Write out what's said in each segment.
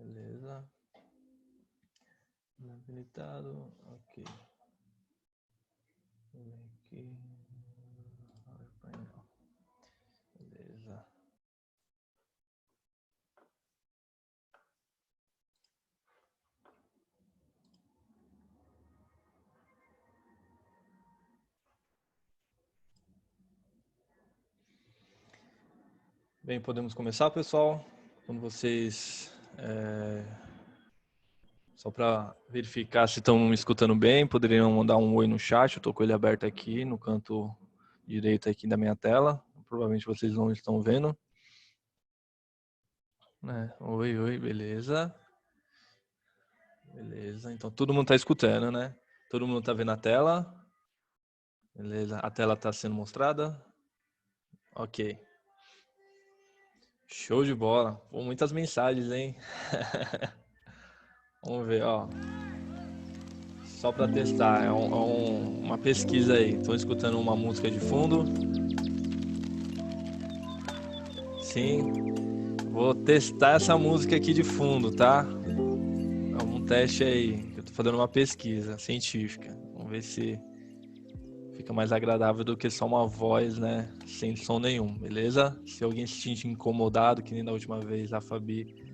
Beleza. Habilitado. Ok. Aqui. Beleza. Bem, podemos começar, pessoal. Quando vocês... Só para verificar se estão me escutando bem, poderiam mandar um oi no chat. Eu estou com ele aberto aqui no canto direito aqui da minha tela. Provavelmente vocês não estão vendo. Oi, oi, beleza. Beleza, então todo mundo está escutando, né? Todo mundo está vendo a tela. Beleza, a tela está sendo mostrada. Ok. Show de bola. Pô, muitas mensagens, hein? Vamos ver, ó. Só para testar, uma pesquisa aí. Estão escutando uma música de fundo? Sim. Vou testar essa música aqui de fundo, tá? É um teste aí. Eu tô fazendo uma pesquisa científica. Vamos ver se fica mais agradável do que só uma voz, né? Sem som nenhum, beleza? Se alguém se sentir incomodado, que nem da última vez a Fabi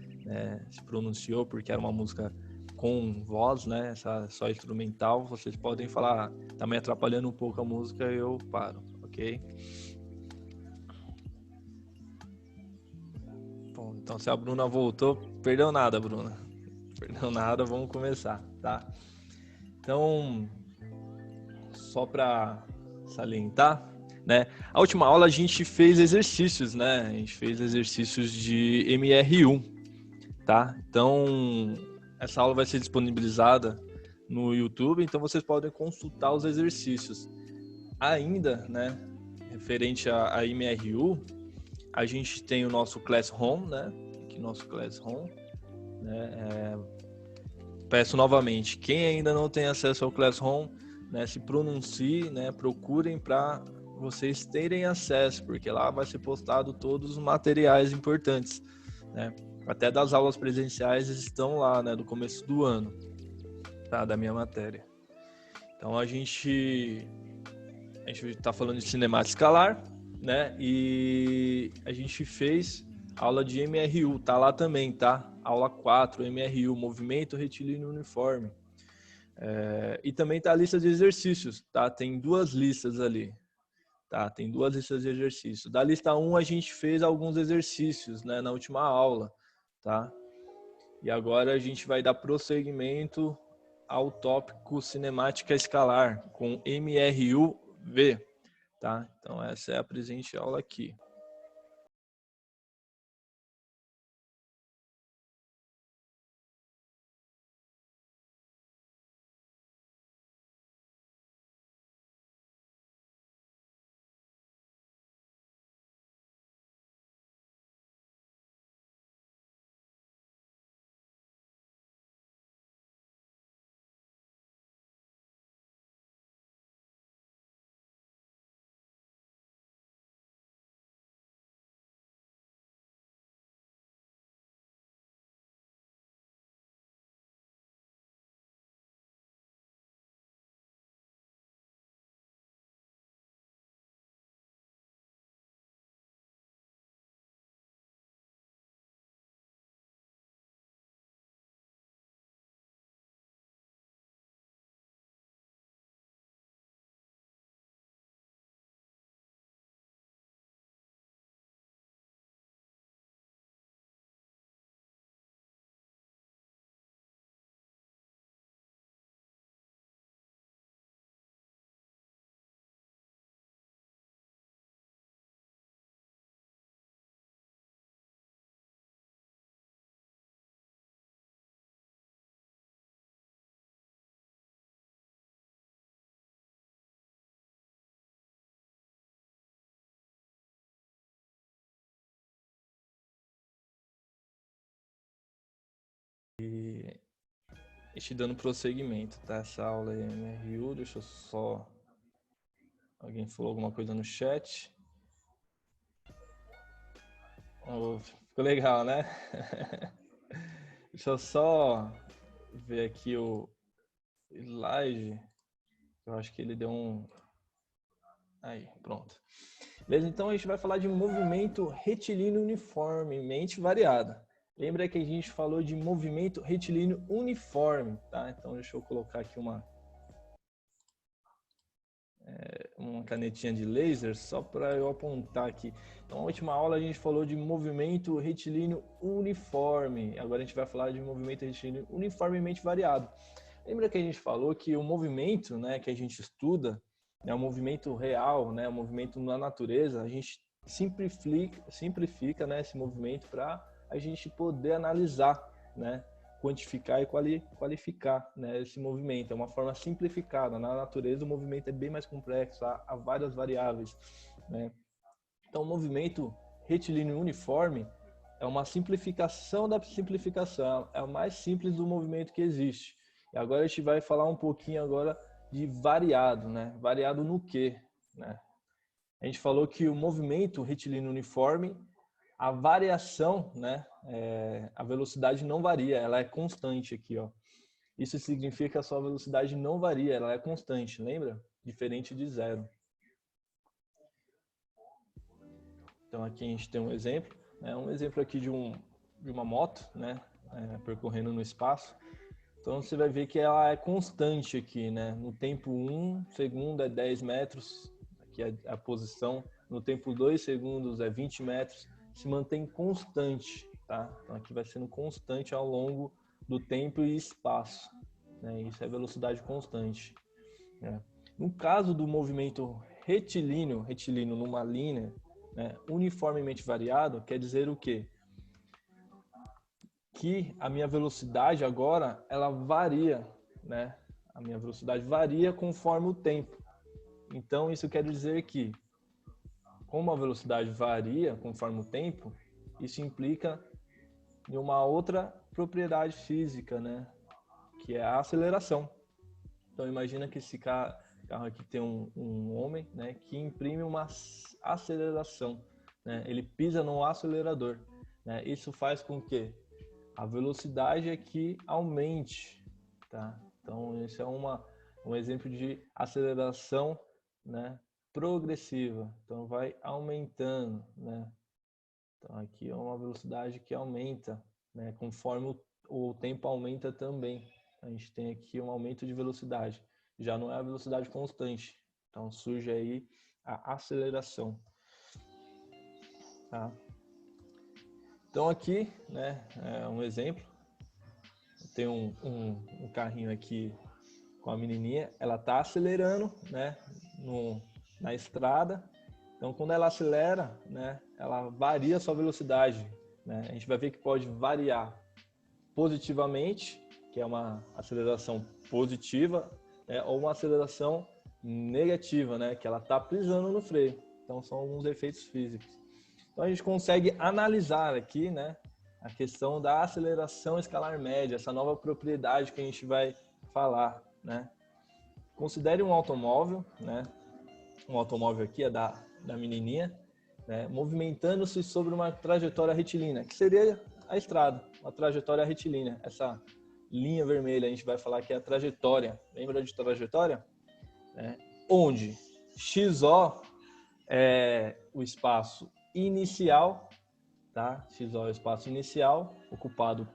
se pronunciou, porque era uma música com voz, né? Essa só instrumental, vocês podem falar, tá me atrapalhando um pouco a música, eu paro, ok? Bom, então se a Bruna voltou, perdeu nada, Bruna. Perdeu nada, vamos começar, tá? Então, só para salientar, né? A última aula a gente fez exercícios, né? A gente fez exercícios de MRU, tá? Então, essa aula vai ser disponibilizada no YouTube, então vocês podem consultar os exercícios. Ainda, né, referente a MRU, a gente tem o nosso Classroom, né? Aqui nosso Classroom, né? Peço novamente, quem ainda não tem acesso ao Classroom, né, se pronuncie, né, procurem para vocês terem acesso, porque lá vai ser postado todos os materiais importantes, né? Até das aulas presenciais estão lá, né, do começo do ano, tá, da minha matéria. Então a gente está falando de cinemática escalar, né? E a gente fez aula de MRU, tá lá também, tá? Aula 4, MRU, movimento retilíneo uniforme. E também tá a lista de exercícios, tá? Tem duas listas ali, tá? Tem duas listas de exercícios. Da lista 1 a gente fez alguns exercícios, né, na última aula, tá? E agora a gente vai dar prosseguimento ao tópico cinemática escalar com MRUV, tá? Então essa é a presente aula aqui. E dando prosseguimento, tá? Essa aula aí, MRU, deixa eu só... Alguém falou alguma coisa no chat? Oh, ficou legal, né? Deixa eu só ver aqui o slide. Eu acho que ele deu um... Aí, pronto. Beleza? Então a gente vai falar de movimento retilíneo uniformemente variado. Lembra que a gente falou de movimento retilíneo uniforme, tá? Então deixa eu colocar aqui uma canetinha de laser só para eu apontar aqui. Então, na última aula a gente falou de movimento retilíneo uniforme. Agora a gente vai falar de movimento retilíneo uniformemente variado. Lembra que a gente falou que o movimento, né, que a gente estuda, é um movimento real, né, um movimento na natureza. A gente simplifica, né, esse movimento para a gente poder analisar, né, quantificar e qualificar, né, esse movimento. É uma forma simplificada. Na natureza o movimento é bem mais complexo, há várias variáveis, né? Então o movimento retilíneo uniforme é uma simplificação da simplificação, é o mais simples do movimento que existe. E agora a gente vai falar um pouquinho agora de variado, né? Variado no quê, né? A gente falou que o movimento retilíneo uniforme, a variação, né, a velocidade não varia, ela é constante aqui, ó. Isso significa que a sua velocidade não varia, ela é constante, lembra? Diferente de zero. Então aqui a gente tem um exemplo, né, um exemplo aqui de uma moto, né, percorrendo no espaço. Então você vai ver que ela é constante aqui, né? No tempo 1 segundo é 10 metros, aqui é a posição. No tempo 2 segundos é 20 metros. Se mantém constante, tá? Então aqui vai sendo constante ao longo do tempo e espaço, né? Isso é velocidade constante, né? No caso do movimento retilíneo numa linha, né, uniformemente variado, quer dizer o quê? Que a minha velocidade agora, ela varia, né? A minha velocidade varia conforme o tempo. Então, isso quer dizer que, como a velocidade varia conforme o tempo, isso implica em uma outra propriedade física, né? Que é a aceleração. Então, imagina que esse carro aqui tem um homem, né? Que imprime uma aceleração, né? Ele pisa no acelerador, né? Isso faz com que a velocidade aqui aumente, tá? Então, esse é um exemplo de aceleração, né, progressiva. Então, vai aumentando, né? Então, aqui é uma velocidade que aumenta, né, conforme o tempo aumenta também. A gente tem aqui um aumento de velocidade. Já não é a velocidade constante. Então, surge aí a aceleração, tá? Então, aqui, né, é um exemplo. Tem um carrinho aqui com a menininha, ela tá acelerando, né, na estrada. Então, quando ela acelera, né, ela varia a sua velocidade, né? A gente vai ver que pode variar positivamente, que é uma aceleração positiva, né, ou uma aceleração negativa, né, que ela tá pisando no freio. Então, são alguns efeitos físicos. Então, a gente consegue analisar aqui, né, a questão da aceleração escalar média, essa nova propriedade que a gente vai falar, né? Considere um automóvel, né? Um automóvel aqui é da menininha, né? Movimentando-se sobre uma trajetória retilínea, que seria a estrada, uma trajetória retilínea. Essa linha vermelha a gente vai falar que é a trajetória. Lembra de trajetória? Onde XO é o espaço inicial, tá? XO é o espaço inicial ocupado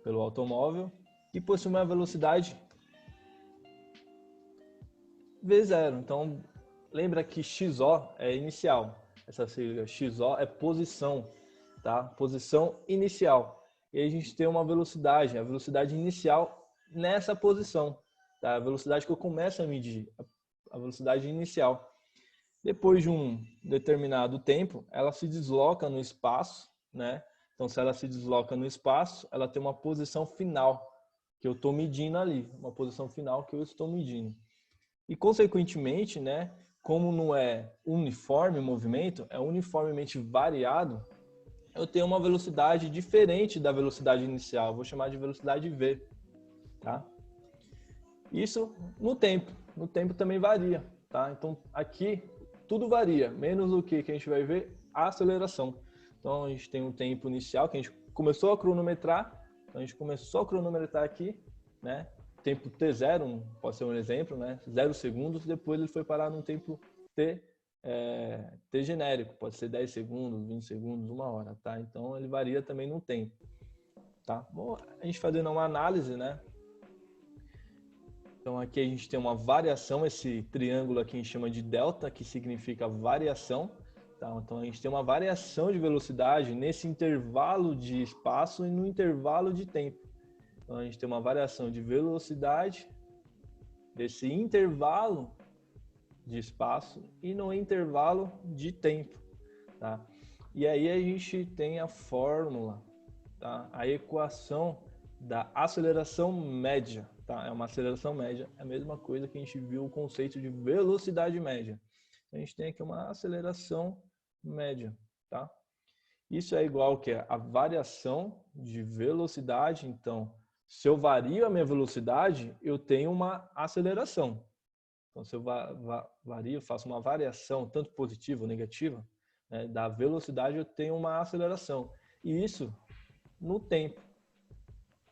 pelo automóvel e possui uma velocidade V0. Então, lembra que XO é inicial. Essa sigla XO é posição, tá? Posição inicial. E aí a gente tem uma velocidade, a velocidade inicial nessa posição, tá? A velocidade que eu começo a medir, a velocidade inicial. Depois de um determinado tempo, ela se desloca no espaço, né? Então, se ela se desloca no espaço, ela tem uma posição final que eu estou medindo ali, uma posição final que eu estou medindo. E, consequentemente, né, como não é uniforme o movimento, é uniformemente variado, eu tenho uma velocidade diferente da velocidade inicial. Vou chamar de velocidade V, tá? Isso no tempo. No tempo também varia, tá? Então, aqui tudo varia, menos o que a gente vai ver? A aceleração. Então, a gente tem um tempo inicial, que a gente começou a cronometrar. Então, a gente começou a cronometrar aqui, né? Tempo T0, pode ser um exemplo, né? 0 segundos, depois ele foi parar num tempo T genérico, pode ser 10 segundos, 20 segundos, 1 hora, tá? Então, ele varia também no tempo, tá? Bom, a gente fazendo uma análise, né? Então, aqui a gente tem uma variação, esse triângulo aqui a gente chama de delta, que significa variação, tá? Então, a gente tem uma variação de velocidade nesse intervalo de espaço e no intervalo de tempo. Então, a gente tem uma variação de velocidade desse intervalo de espaço e no intervalo de tempo, tá? E aí a gente tem a fórmula, tá? A equação da aceleração média, tá? É uma aceleração média, é a mesma coisa que a gente viu o conceito de velocidade média. A gente tem aqui uma aceleração média, tá? Isso é igual que a variação de velocidade. Então, se eu vario a minha velocidade, eu tenho uma aceleração. Então, se eu vario, faço uma variação, tanto positiva ou negativa, né, da velocidade, eu tenho uma aceleração. E isso no tempo.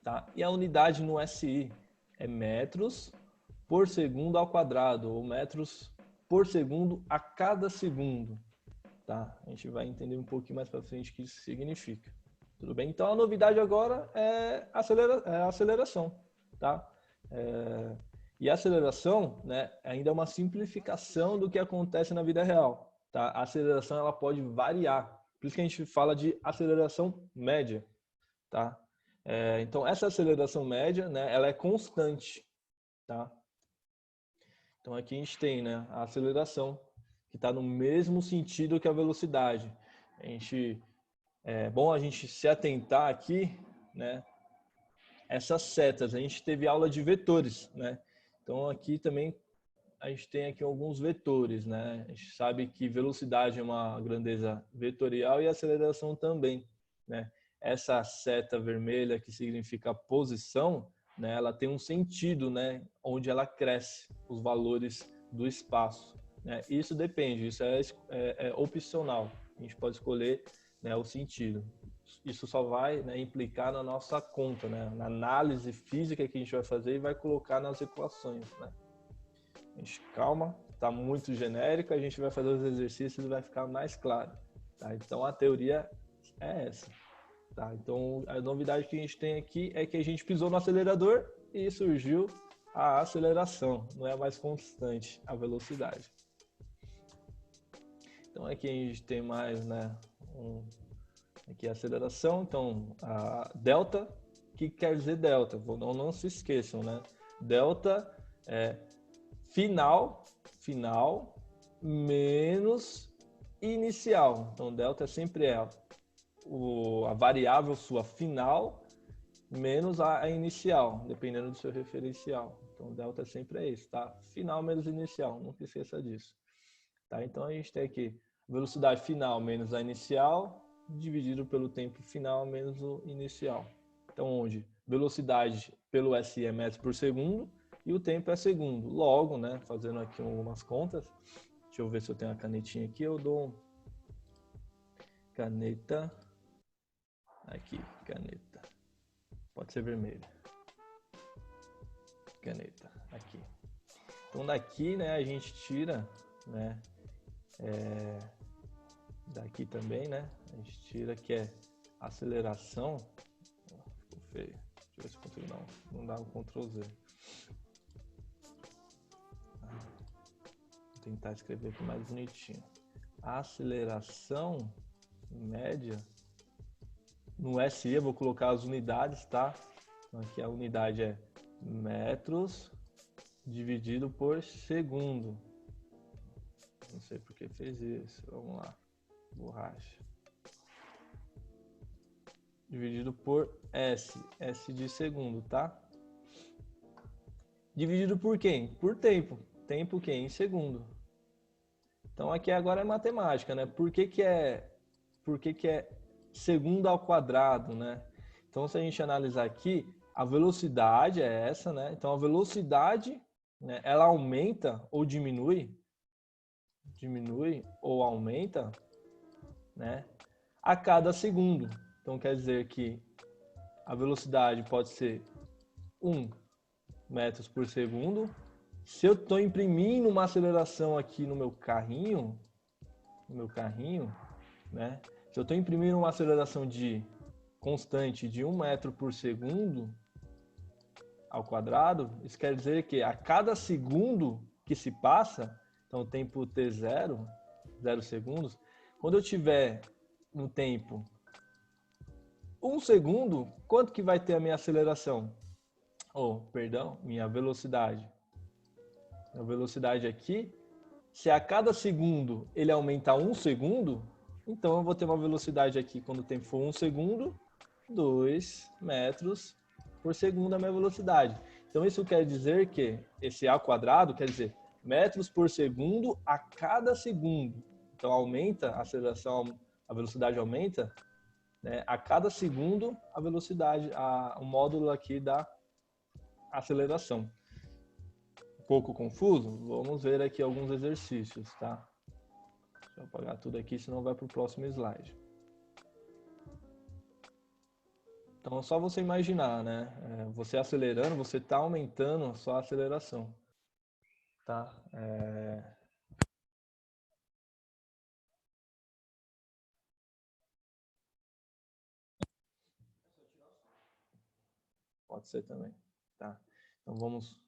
Tá? E a unidade no SI é metros por segundo ao quadrado, ou metros por segundo a cada segundo. Tá? A gente vai entender um pouquinho mais para frente o que isso significa. Tudo bem? Então, a novidade agora é a aceleração. Tá? E a aceleração, né, ainda é uma simplificação do que acontece na vida real. Tá? A aceleração ela pode variar. Por isso que a gente fala de aceleração média. Tá? Então, essa aceleração média, né, ela é constante. Tá? Então, aqui a gente tem, né, a aceleração, que está no mesmo sentido que a velocidade. É bom a gente se atentar aqui, né, essas setas. A gente teve aula de vetores, né? Então, aqui também a gente tem aqui alguns vetores, né? A gente sabe que velocidade é uma grandeza vetorial e aceleração também, né? Essa seta vermelha que significa posição, né? Ela tem um sentido, né? Onde ela cresce, os valores do espaço, né? Isso depende, isso é opcional. A gente pode escolher, né, o sentido. Isso só vai, né, implicar na nossa conta, né? Na análise física que a gente vai fazer e vai colocar nas equações, né? Gente, calma, está muito genérico, a gente vai fazer os exercícios e vai ficar mais claro. Tá? Então, a teoria é essa. Tá? Então, a novidade que a gente tem aqui é que a gente pisou no acelerador e surgiu a aceleração. Não é mais constante a velocidade. Então, aqui a gente tem mais, né, aqui a aceleração. Então, a delta, o que quer dizer delta? Não se esqueçam, né? Delta é final menos inicial. Então, delta sempre a variável sua final menos a inicial, dependendo do seu referencial. Então, delta sempre é isso, tá? Final menos inicial, nunca esqueça disso. Tá? Então, a gente tem aqui velocidade final menos a inicial, dividido pelo tempo final menos o inicial. Então, onde velocidade pelo SI é metros por segundo, e o tempo é segundo. Logo, né, fazendo aqui algumas contas, deixa eu ver se eu tenho a canetinha aqui, eu dou caneta, aqui, caneta, pode ser vermelha, caneta, aqui. Então daqui, né, a gente tira, né, daqui também, né, a gente tira que é aceleração, ficou feio, deixa eu ver se eu consigo, não dá um Ctrl Z. Vou tentar escrever aqui mais bonitinho. A aceleração média no SI, eu vou colocar as unidades, tá? Então aqui a unidade é metros dividido por segundo. Não sei por que fez isso. Vamos lá. Borracha. Dividido por S. S de segundo, tá? Dividido por quem? Por tempo. Tempo o quê? Em segundo. Então aqui agora é matemática, né? Por que é segundo ao quadrado, né? Então se a gente analisar aqui, a velocidade é essa, né? Então a velocidade, né, ela aumenta ou diminui ou aumenta, né? a cada segundo. Então quer dizer que a velocidade pode ser 1 metros por segundo. Se eu estou imprimindo uma aceleração aqui no meu carrinho, né? Se eu estou imprimindo uma aceleração constante de 1 metro por segundo ao quadrado, isso quer dizer que a cada segundo que se passa, então o tempo t0, 0 segundos, quando eu tiver no tempo 1 segundo, quanto que vai ter a minha aceleração? Minha velocidade. A velocidade aqui, se a cada segundo ele aumentar 1 segundo, então eu vou ter uma velocidade aqui, quando o tempo for 1 segundo, 2 metros por segundo a minha velocidade. Então isso quer dizer que esse a quadrado quer dizer metros por segundo a cada segundo. Então aumenta a aceleração, a velocidade aumenta, né? A cada segundo a velocidade, o módulo aqui da aceleração. Um pouco confuso? Vamos ver aqui alguns exercícios, tá? Deixa eu apagar tudo aqui, senão vai para o próximo slide. Então é só você imaginar, né? Você acelerando, você está aumentando a sua aceleração, tá? Pode ser também, tá? Então vamos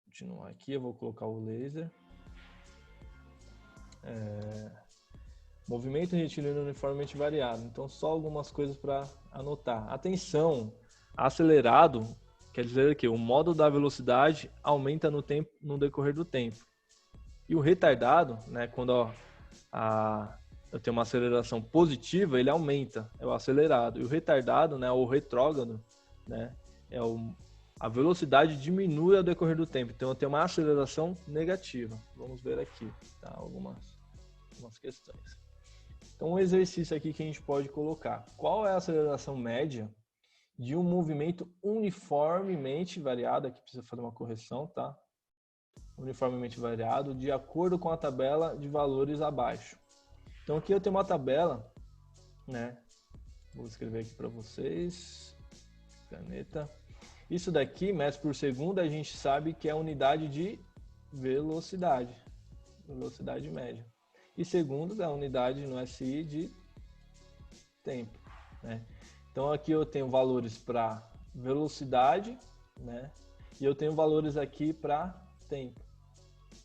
continuar aqui, eu vou colocar o laser. Movimento retilíneo uniformemente variado. Então só algumas coisas para anotar. Atenção, acelerado quer dizer que o módulo da velocidade aumenta no decorrer do tempo. E o retardado, né, quando eu tenho uma aceleração positiva, ele aumenta, é o acelerado. E o retardado, né, ou retrógrado, né, a velocidade diminui ao decorrer do tempo. Então eu tenho uma aceleração negativa. Vamos ver aqui, tá? Algumas questões. Então um exercício aqui que a gente pode colocar. Qual é a aceleração média de um movimento uniformemente variado? Aqui precisa fazer uma correção, tá? Uniformemente variado, de acordo com a tabela de valores abaixo. Então aqui eu tenho uma tabela, né? Vou escrever aqui para vocês. Caneta. Isso daqui, metros por segundo, a gente sabe que é a unidade de velocidade. Velocidade média. E segundos é a unidade no SI de tempo, né? Então aqui eu tenho valores para velocidade, né? E eu tenho valores aqui para tempo,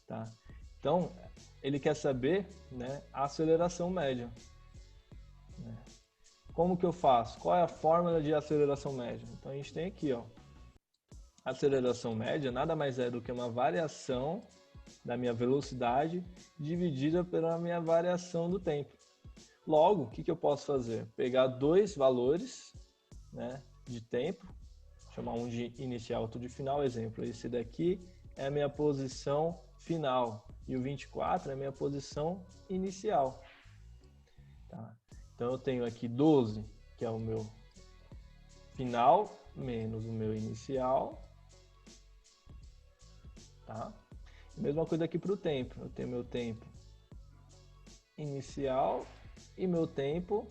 tá? Então ele quer saber, né, a aceleração média, né? Como que eu faço? Qual é a fórmula de aceleração média? Então a gente tem aqui, ó, a aceleração média nada mais é do que uma variação da minha velocidade dividida pela minha variação do tempo. Logo, o que eu posso fazer? Pegar dois valores, né, de tempo, chamar um de inicial, outro de final. Exemplo, esse daqui é a minha posição final e o 24 é a minha posição inicial. Tá? Então eu tenho aqui 12, que é o meu final, menos o meu inicial. Tá? Mesma coisa aqui para o tempo. Eu tenho meu tempo inicial e meu tempo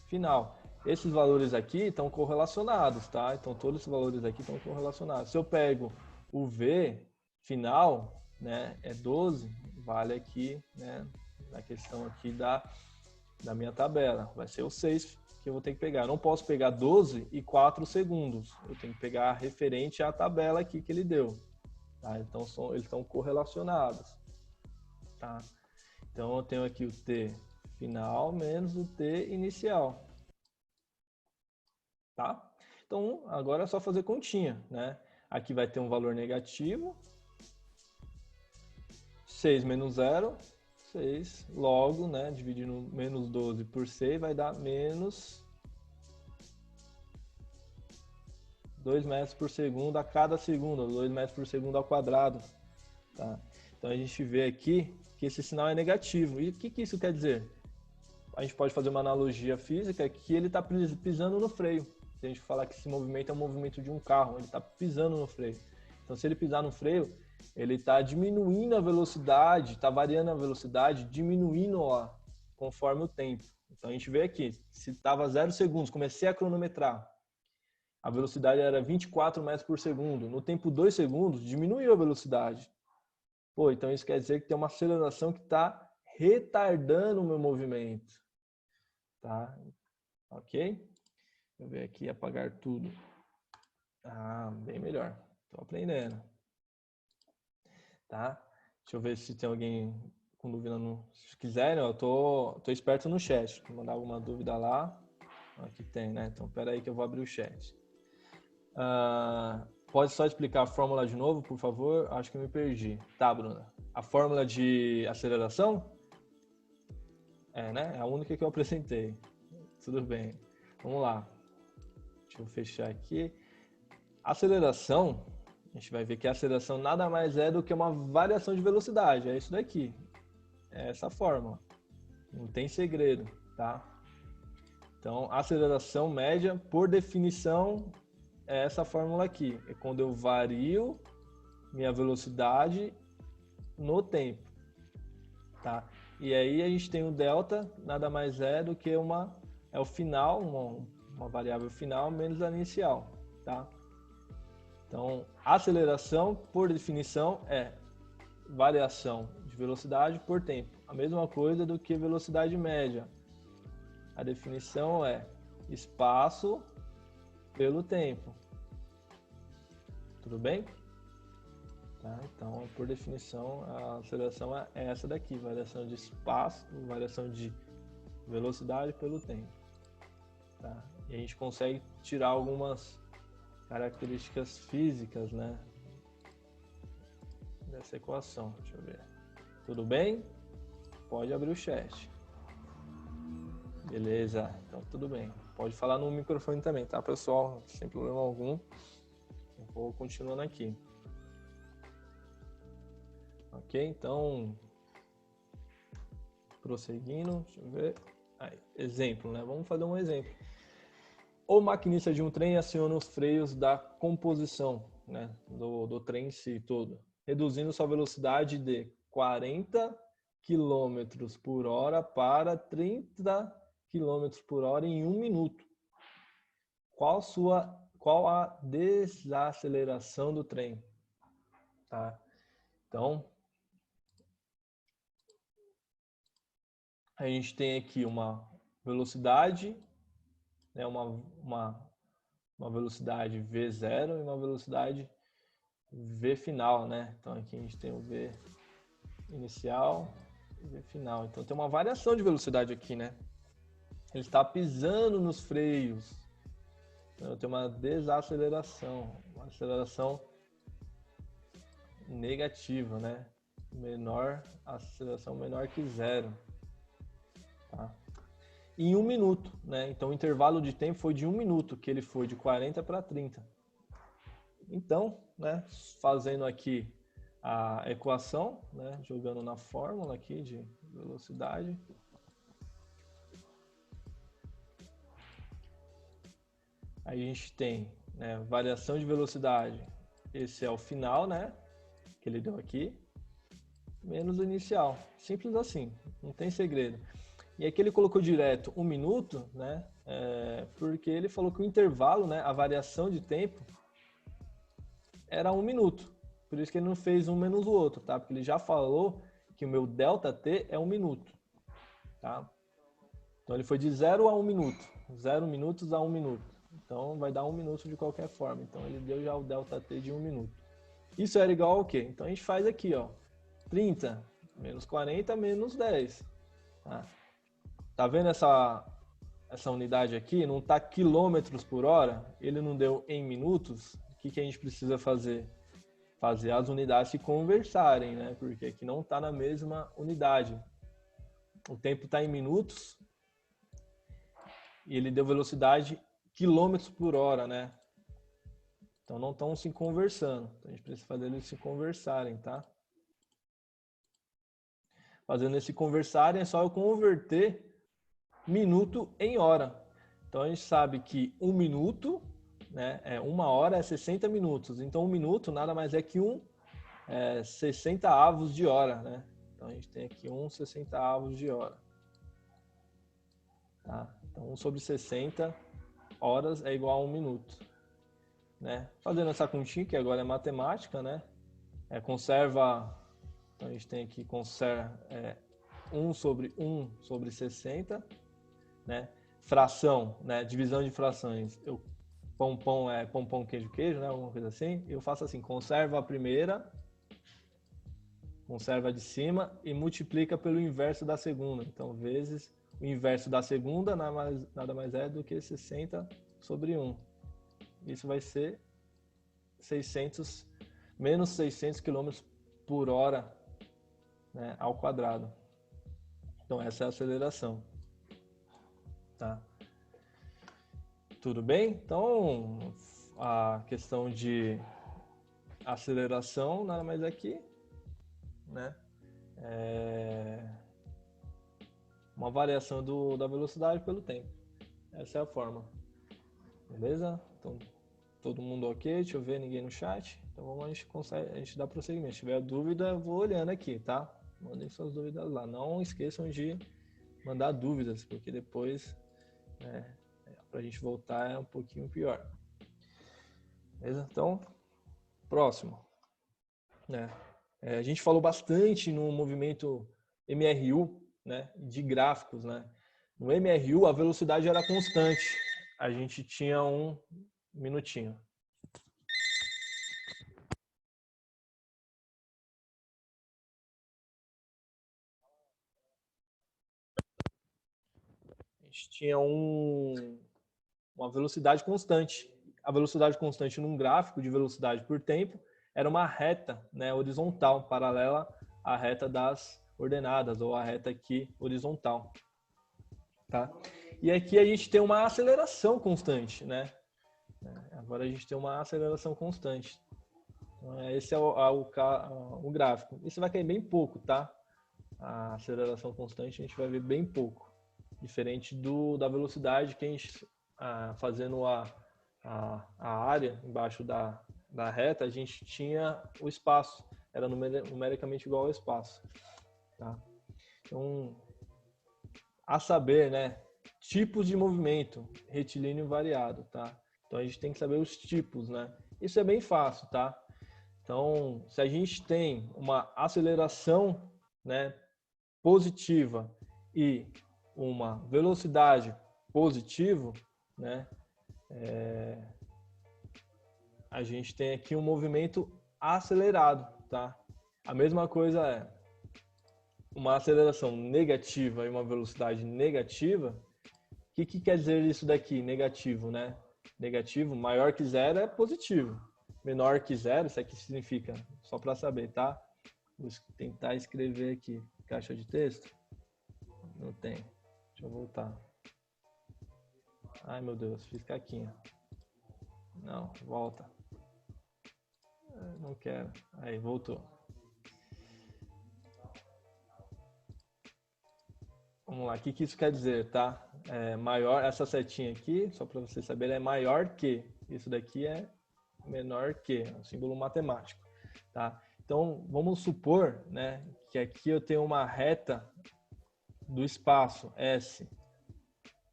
final. Esses valores aqui estão correlacionados, tá? Então todos esses valores aqui estão correlacionados. Se eu pego o V final, né, é 12, vale aqui, né, na questão aqui da minha tabela. Vai ser o 6 que eu vou ter que pegar. Eu não posso pegar 12 e 4 segundos. Eu tenho que pegar referente à tabela aqui que ele deu. Tá? Então eles estão correlacionados. Tá? Então eu tenho aqui o T final menos o T inicial. Tá? Então agora é só fazer continha, né? Aqui vai ter um valor negativo. 6 menos 0, 6. Logo, né, dividindo menos 12 por 6 vai dar menos 2 metros por segundo a cada segundo, 2 metros por segundo ao quadrado. Tá? Então a gente vê aqui que esse sinal é negativo. E o que isso quer dizer? A gente pode fazer uma analogia física que ele está pisando no freio. Se a gente falar que esse movimento é um movimento de um carro, ele está pisando no freio. Então se ele pisar no freio, ele está diminuindo a velocidade, está variando a velocidade, diminuindo conforme o tempo. Então a gente vê aqui, se estava 0 segundos, comecei a cronometrar, a velocidade era 24 metros por segundo. No tempo 2 segundos, diminuiu a velocidade. Pô, então isso quer dizer que tem uma aceleração que está retardando o meu movimento. Tá? Ok? Deixa eu ver aqui, apagar tudo. Ah, bem melhor. Estou aprendendo. Tá? Deixa eu ver se tem alguém com dúvida. Se quiserem, eu tô esperto no chat. Se mandar alguma dúvida lá, aqui tem, né? Então, espera aí que eu vou abrir o chat. Pode só explicar a fórmula de novo, por favor? Acho que eu me perdi. Tá, Bruna. A fórmula de aceleração? É, né? É a única que eu apresentei. Tudo bem. Vamos lá. Deixa eu fechar aqui. Aceleração, a gente vai ver que a aceleração nada mais é do que uma variação de velocidade. É isso daqui. É essa fórmula. Não tem segredo, tá? Então, a aceleração média, por definição, é essa fórmula aqui. É quando eu vario minha velocidade no tempo, tá? E aí a gente tem o delta, nada mais é do que é o final, uma variável final menos a inicial, tá? Então, aceleração, por definição, é variação de velocidade por tempo. A mesma coisa do que velocidade média. A definição é espaço pelo tempo. Tudo bem? Tá? Então, por definição, a aceleração é essa daqui, variação de espaço, variação de velocidade pelo tempo. Tá? E a gente consegue tirar algumas características físicas, né, dessa equação. Deixa eu ver. Tudo bem? Pode abrir o chat. Beleza, então tudo bem. Pode falar no microfone também, tá, pessoal? Sem problema algum. Eu vou continuando aqui. Ok, então, prosseguindo, deixa eu ver. Aí, exemplo, né? Vamos fazer um exemplo. O maquinista de um trem aciona os freios da composição, né, do trem em si todo, reduzindo sua velocidade de 40 km por hora para 30 km por hora em 1 minuto. Qual a desaceleração do trem? Tá? Então, a gente tem aqui uma velocidade, né, uma velocidade V0 e uma velocidade V final, né? Então aqui a gente tem o V inicial e V final. Então tem uma variação de velocidade aqui, né? Ele está pisando nos freios. Então tem uma desaceleração, uma aceleração negativa, né? Aceleração menor que 0. Tá? Em 1 minuto, né? Então o intervalo de tempo foi de 1 minuto, que ele foi de 40 para 30. Então, né, fazendo aqui a equação, né, jogando na fórmula aqui de velocidade. Aí a gente tem, né, variação de velocidade. Esse é o final, né, que ele deu aqui, menos o inicial. Simples assim, não tem segredo. E aqui ele colocou direto 1 minuto, né, porque ele falou que o intervalo, né, a variação de tempo, era 1 minuto. Por isso que ele não fez um menos o outro, tá? Porque ele já falou que o meu ΔT é 1 minuto, tá? Então ele foi de 0 a 1 minuto. 0 minutos a 1 minuto. Então vai dar 1 minuto de qualquer forma. Então ele deu já o ΔT de 1 minuto. Isso era igual ao quê? Então a gente faz aqui, ó. 30 menos 40 menos 10. Tá vendo essa unidade aqui? Não tá quilômetros por hora. Ele não deu em minutos. O que a gente precisa fazer? Fazer as unidades se conversarem, né? Porque aqui não está na mesma unidade. O tempo está em minutos e ele deu velocidade quilômetros por hora, né? Então não estão se conversando. Então a gente precisa fazer eles se conversarem, tá? Fazendo eles se conversarem é só eu converter minuto em hora. Então a gente sabe que 1 minuto, né, 1 hora é 60 minutos. Então 1 minuto nada mais é que 60 avos de hora, né? Então a gente tem aqui 60 avos de hora. Tá? Então, 1 sobre 60 horas é igual a 1 minuto. Né? Fazendo essa continha, que agora é matemática, né? Conserva, então a gente tem aqui 1 sobre 60, né? Fração, né? Divisão de frações, pão, queijo, queijo, né? Alguma coisa assim. Eu faço assim, conserva a primeira, conserva a de cima e multiplica pelo inverso da segunda. Então, vezes o inverso da segunda nada mais é do que 60 sobre 1. Isso vai ser menos 600 km por hora, né, ao quadrado. Então, essa é a aceleração. Tá? Tudo bem? Então, a questão de aceleração nada mais é que, né, uma variação da velocidade pelo tempo. Essa é a forma. Beleza? Então, todo mundo ok? Deixa eu ver ninguém no chat. Então, vamos, a gente dá prosseguimento. Se tiver dúvida, eu vou olhando aqui, tá? Mandem suas dúvidas lá. Não esqueçam de mandar dúvidas, porque depois, pra gente voltar é um pouquinho pior. Beleza? Então, próximo. A gente falou bastante no movimento MRU, né, de gráficos, né? No MRU, a velocidade era constante. A gente tinha um minutinho. A gente tinha uma velocidade constante. A velocidade constante num gráfico de velocidade por tempo era uma reta, né, horizontal, paralela à reta das ordenadas, ou a reta aqui horizontal. Tá? E aqui a gente tem uma aceleração constante, né? Agora a gente tem uma aceleração constante. Então, esse é o gráfico. Isso vai cair bem pouco, tá? A aceleração constante a gente vai ver bem pouco. Diferente da velocidade que a gente, fazendo a área embaixo da reta, a gente tinha o espaço. Era numericamente igual ao espaço. Tá? Então, a saber, né? Tipos de movimento, retilíneo variado, tá? Então a gente tem que saber os tipos, né? Isso é bem fácil, tá? Então, se a gente tem uma aceleração, né, positiva e uma velocidade positiva, né, a gente tem aqui um movimento acelerado, tá? A mesma coisa é uma aceleração negativa e uma velocidade negativa. O que quer dizer isso daqui, negativo, né? Negativo, maior que zero é positivo. Menor que zero, isso aqui significa, só para saber, tá? Vou tentar escrever aqui, caixa de texto. Não tem. Deixa eu voltar. Ai, meu Deus, fiz caquinha. Não, volta. Não quero. Aí, voltou. Vamos lá, o que isso quer dizer, tá? Maior, essa setinha aqui, só para vocês saberem, é maior que. Isso daqui é menor que, é um símbolo matemático, tá? Então, vamos supor, né, que aqui eu tenho uma reta do espaço S,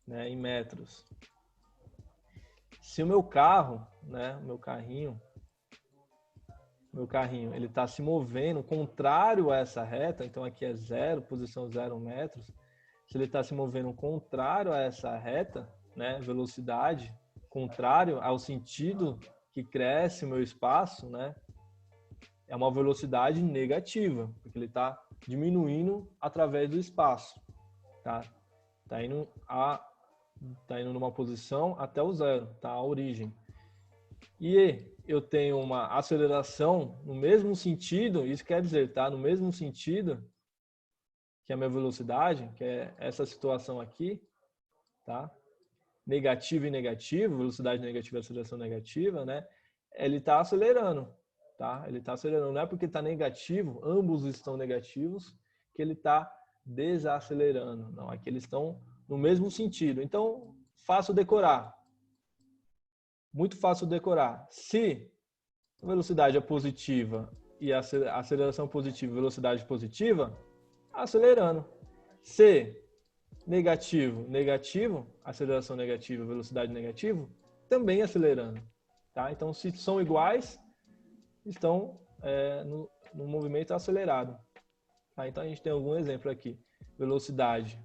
né, em metros. Se o meu carro, né, meu carrinho, ele está se movendo contrário a essa reta, então aqui é 0, posição 0 metros. Se ele está se movendo contrário a essa reta, né, velocidade, contrário ao sentido que cresce o meu espaço, né, é uma velocidade negativa, porque ele está diminuindo através do espaço, tá? Tá indo numa posição até o zero, tá? A origem. E eu tenho uma aceleração no mesmo sentido, isso quer dizer, tá? No mesmo sentido que a minha velocidade, que é essa situação aqui, tá? Negativo e negativo, velocidade negativa e aceleração negativa, né? Ele está acelerando, tá? Ele está acelerando. Não é porque está negativo, ambos estão negativos, que ele está desacelerando. Não, aqui eles estão no mesmo sentido. Então, fácil decorar. Muito fácil decorar. Se a velocidade é positiva e a aceleração positiva e velocidade positiva, acelerando. Se negativo, negativo, aceleração negativa, velocidade negativa, também acelerando. Tá? Então, se são iguais, estão no movimento acelerado. Tá? Então, a gente tem algum exemplo aqui. Velocidade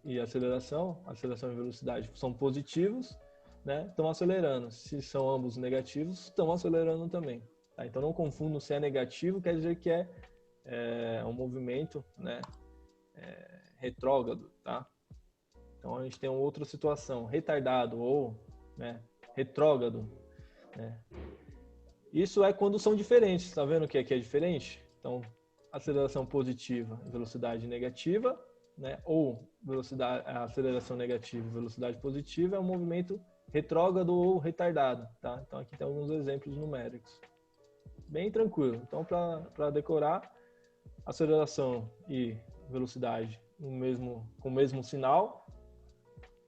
e aceleração e velocidade são positivos, né? Estão acelerando. Se são ambos negativos, estão acelerando também. Tá? Então, não confundam, se é negativo, quer dizer que é um movimento, né, retrógrado. Tá? Então, a gente tem uma outra situação, retardado ou, né, retrógrado. Né? Isso é quando são diferentes. Tá vendo que aqui é diferente? Então, aceleração positiva e velocidade negativa, né? Ou aceleração negativa e velocidade positiva é um movimento retrógrado ou retardado. Tá? Então, aqui tem alguns exemplos numéricos. Bem tranquilo. Então, para decorar, aceleração e velocidade com o mesmo sinal,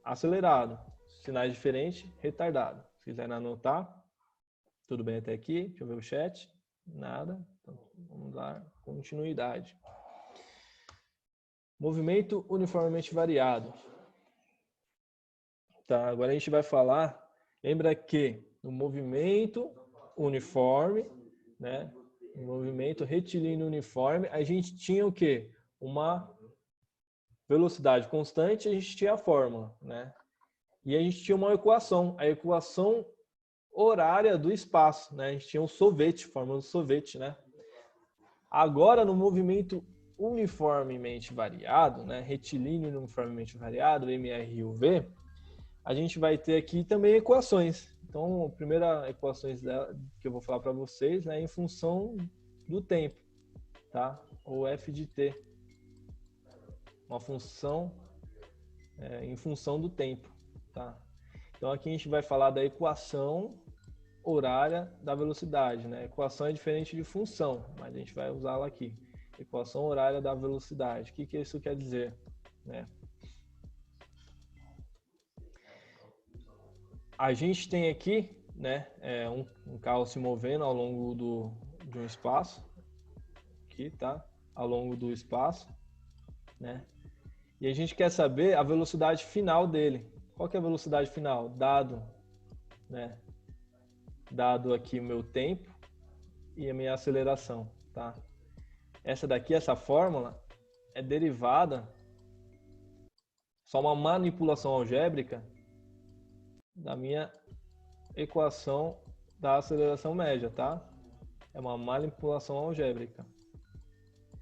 acelerado. Sinais diferentes, retardado. Se quiserem anotar, tudo bem até aqui? Deixa eu ver o chat. Nada. Então, vamos dar continuidade. Movimento uniformemente variado. Tá, agora a gente vai falar. Lembra que no movimento uniforme, né? No movimento retilíneo uniforme, a gente tinha o quê? Uma velocidade constante, a gente tinha a fórmula, né? E a gente tinha uma equação, a equação horária do espaço, né? A gente tinha um sorvete, fórmula do sorvete, né? Agora, no movimento uniformemente variado, né? Retilíneo uniformemente variado, MRUV, a gente vai ter aqui também equações. Então, a primeira equações que eu vou falar para vocês, né, é em função do tempo, tá? Ou f de t. Uma função em função do tempo, tá? Então, aqui a gente vai falar da equação horária da velocidade, né? Equação é diferente de função, mas a gente vai usá-la aqui. Equação horária da velocidade. O que isso quer dizer, né? A gente tem aqui, né, um carro se movendo ao longo de um espaço, aqui, tá? Ao longo do espaço, né? E a gente quer saber a velocidade final dele. Qual que é a velocidade final? Dado, né? Dado aqui o meu tempo e a minha aceleração, tá? Essa daqui, essa fórmula, é derivada, só uma manipulação algébrica da minha equação da aceleração média, tá? É uma manipulação algébrica.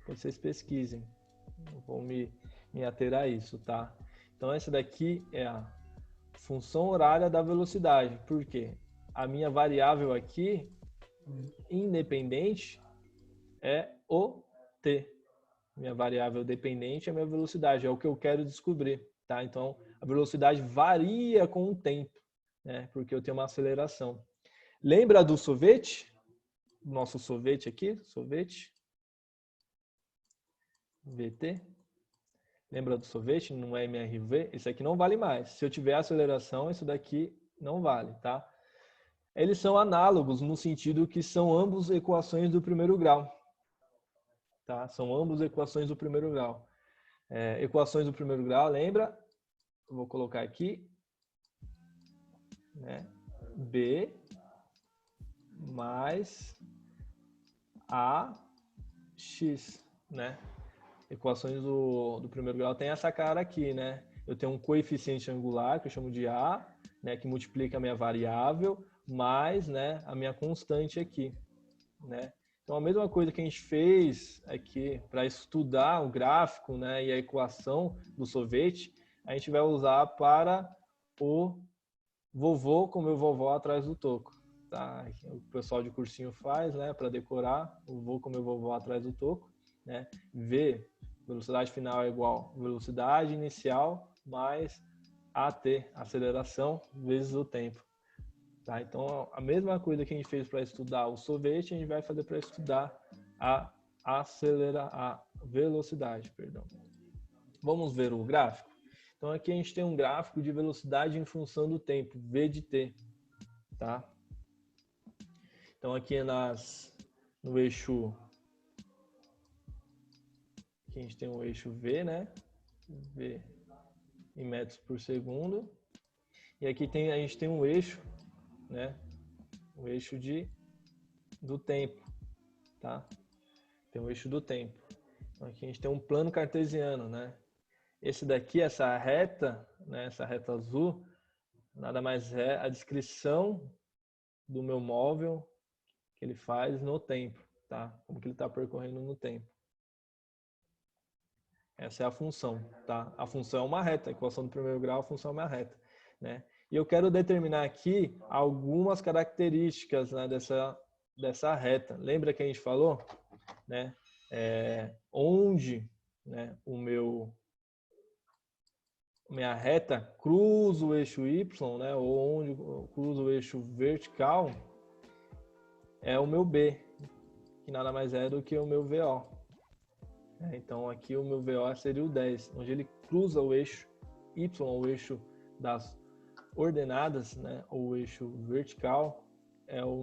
Vocês pesquisem. Não vou me ater a isso, tá? Então, essa daqui é a função horária da velocidade. Por quê? A minha variável aqui, independente, é o t. Minha variável dependente é a minha velocidade, é o que eu quero descobrir, tá? Então, a velocidade varia com o tempo, né? Porque eu tenho uma aceleração. Lembra do sorvete? Nosso sorvete aqui, sorvete. VT. Lembra do sorvete no MRV? Esse aqui não vale mais. Se eu tiver aceleração, isso daqui não vale, tá? Eles são análogos no sentido que são ambos equações do primeiro grau. Tá? São ambos equações do primeiro grau. Equações do primeiro grau, lembra? Eu vou colocar aqui, né? B mais AX, né? Equações do primeiro grau tem essa cara aqui, né? Eu tenho um coeficiente angular, que eu chamo de A, né? Que multiplica a minha variável, mais, né, a minha constante aqui, né? Então, a mesma coisa que a gente fez aqui para estudar o gráfico, né, e a equação do sorvete, a gente vai usar para o vovô com meu vovó atrás do toco. Tá? O pessoal de cursinho faz, né, para decorar, o vovô com meu vovó atrás do toco, né? V, velocidade final é igual velocidade inicial mais AT, aceleração, vezes o tempo. Tá? Então, a mesma coisa que a gente fez para estudar o sorvete, a gente vai fazer para estudar a velocidade, perdão. Vamos ver o gráfico? Então, aqui a gente tem um gráfico de velocidade em função do tempo, V de t, tá? Então, aqui no eixo, aqui a gente tem o eixo V, né? V em metros por segundo. E aqui a gente tem um eixo, né? O eixo do tempo, tá? Tem o eixo do tempo. Então aqui a gente tem um plano cartesiano, né? Esse daqui, essa reta, né? Essa reta azul, nada mais é a descrição do meu móvel que ele faz no tempo, tá? Como que ele está percorrendo no tempo. Essa é a função, tá? A função é uma reta, a equação do primeiro grau, a função é uma reta, né? E eu quero determinar aqui algumas características, né, dessa reta. Lembra que a gente falou, né? Onde, né, minha reta cruza o eixo Y, né? Ou onde cruza o eixo vertical, é o meu B, que nada mais é do que o meu VO. Então aqui o meu VO seria o 10, onde ele cruza o eixo Y, o eixo das ordenadas, né? O eixo vertical é o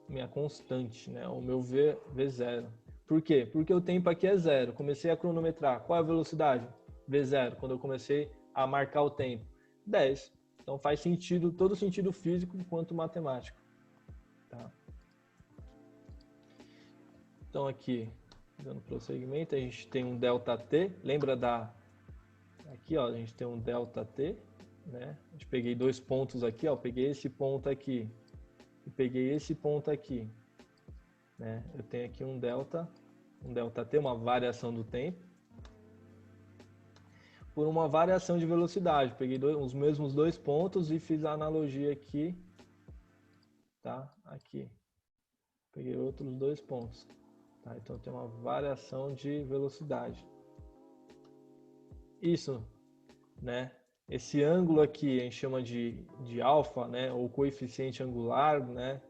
minha constante, né? O meu V0. Por quê? Porque o tempo aqui é zero. Comecei a cronometrar. Qual é a velocidade? V0, quando eu comecei a marcar o tempo. 10. Então faz sentido, todo sentido físico quanto matemático. Tá? Então aqui, dando prosseguimento, a gente tem um ΔT. Lembra aqui, ó, a gente tem um ΔT, né? A gente peguei dois pontos aqui, ó. Peguei esse ponto aqui e peguei esse ponto aqui, né? Eu tenho aqui um ΔT, uma variação do tempo, por uma variação de velocidade. Peguei os mesmos dois pontos e fiz a analogia aqui, tá? Aqui. Peguei outros dois pontos. Tá? Então tem uma variação de velocidade. Isso, né? Esse ângulo aqui a gente chama de alfa, né? Ou coeficiente angular, né?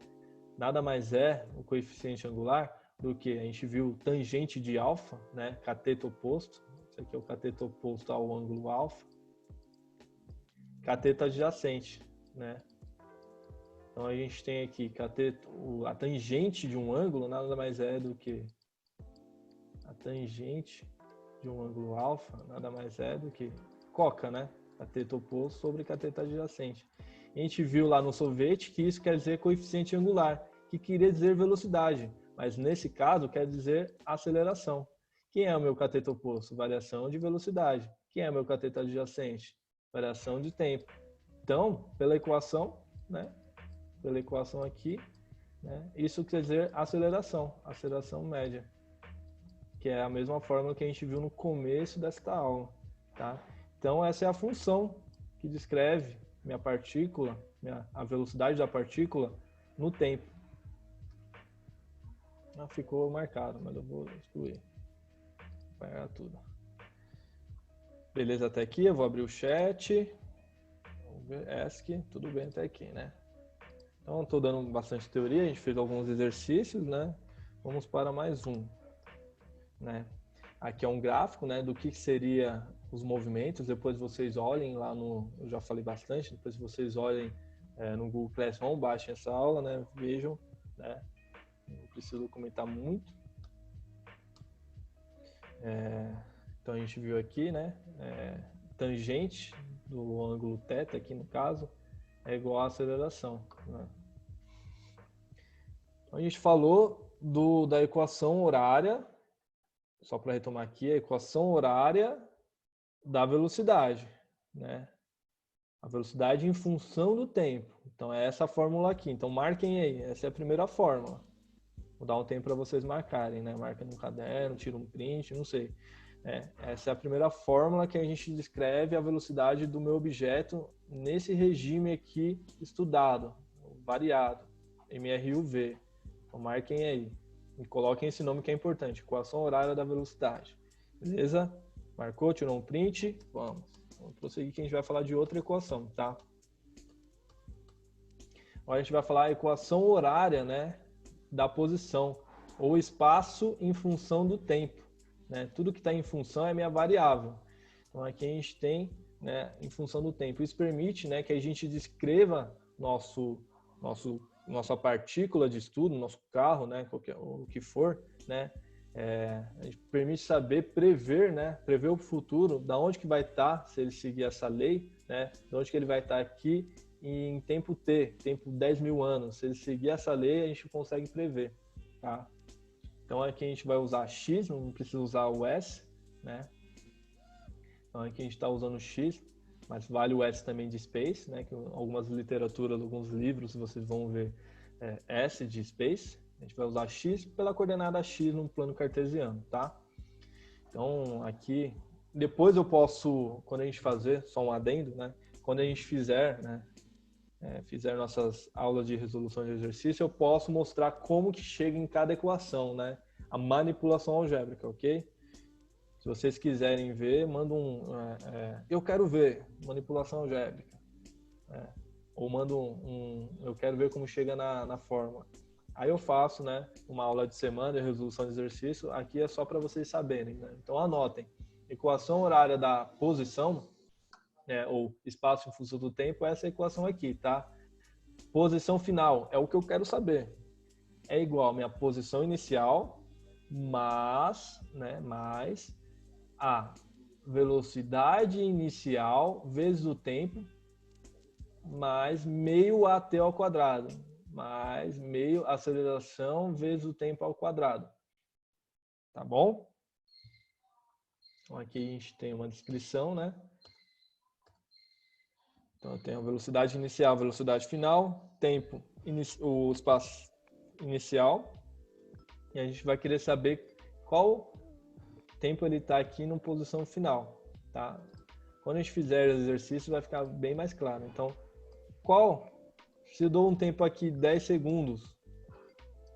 Nada mais é o coeficiente angular do que a gente viu tangente de alfa, né? Cateto oposto. Esse aqui é o cateto oposto ao ângulo alfa. Cateto adjacente, né? Então a gente tem aqui a tangente de um ângulo nada mais é do que a tangente de um ângulo alfa, nada mais é do que coca, né? Cateto oposto sobre cateto adjacente. A gente viu lá no sorvete que isso quer dizer coeficiente angular, que queria dizer velocidade, mas nesse caso quer dizer aceleração. Quem é o meu cateto oposto? Variação de velocidade. Quem é o meu cateto adjacente? Variação de tempo. Então, pela equação, né? Pela equação aqui, né? Isso quer dizer aceleração média, que é a mesma fórmula que a gente viu no começo desta aula, tá? Então essa é a função que descreve minha partícula, a velocidade da partícula no tempo. Não ficou marcado, mas eu vou excluir. Vou pegar tudo. Beleza até aqui, eu vou abrir o chat. Vamos ver, ESC, tudo bem até aqui, né? Então estou dando bastante teoria, a gente fez alguns exercícios, né? Vamos para mais um, né? Aqui é um gráfico, né, do que seria os movimentos. Depois vocês olhem lá eu já falei bastante, depois vocês olhem no Google Classroom, baixem essa aula, né, vejam, né, não preciso comentar muito. Então a gente viu aqui, né, tangente do ângulo θ, aqui no caso, é igual à aceleração, né? Então a gente falou da equação horária. Só para retomar aqui, a equação horária da velocidade, né? A velocidade em função do tempo. Então é essa fórmula aqui. Então marquem aí, essa é a primeira fórmula. Vou dar um tempo para vocês marcarem, né? Marca no caderno, tira um print, não sei. Essa é a primeira fórmula que a gente descreve a velocidade do meu objeto nesse regime aqui estudado, variado, MRUV. Então marquem aí. E coloquem esse nome que é importante, equação horária da velocidade. Beleza? Marcou? Tirou um print? Vamos prosseguir que a gente vai falar de outra equação, tá? Agora a gente vai falar a equação horária, né, da posição, ou espaço em função do tempo, né? Tudo que está em função é minha variável. Então aqui a gente tem, né, em função do tempo. Isso permite, né, que a gente descreva nossa partícula de estudo, nosso carro, né, o que for, né, A gente permite saber, prever, né? Prever o futuro, da onde que vai estar, se ele seguir essa lei, né? De onde que ele vai estar aqui em tempo T, tempo 10 mil anos. Se ele seguir essa lei, a gente consegue prever, tá? Então aqui a gente vai usar X, não precisa usar o S, né? Então aqui a gente está usando X, mas vale o S também de Space, né? Que algumas literaturas, alguns livros vocês vão ver S de Space. A gente vai usar X pela coordenada X no plano cartesiano, tá? Então aqui, depois eu posso, quando a gente fazer, só um adendo, né? Quando a gente fizer, né? Fizer nossas aulas de resolução de exercício, eu posso mostrar como que chega em cada equação, né? A manipulação algébrica, ok? Se vocês quiserem ver, manda eu quero ver manipulação algébrica. Ou manda eu quero ver como chega na fórmula. Aí eu faço, né, uma aula de semana de resolução de exercício. Aqui é só para vocês saberem, né? Então anotem. Equação horária da posição, né, ou espaço em função do tempo, é essa equação aqui, tá? Posição final é o que eu quero saber. É igual a minha posição inicial, mais a velocidade inicial vezes o tempo, mais meio AT ao quadrado, mais meio aceleração vezes o tempo ao quadrado. Tá bom? Então aqui a gente tem uma descrição, né? Então eu tenho a velocidade inicial, velocidade final, tempo, o espaço inicial. E a gente vai querer saber qual tempo ele está aqui na posição final, tá? Quando a gente fizer o exercício vai ficar bem mais claro. Então, se eu dou um tempo aqui 10 segundos,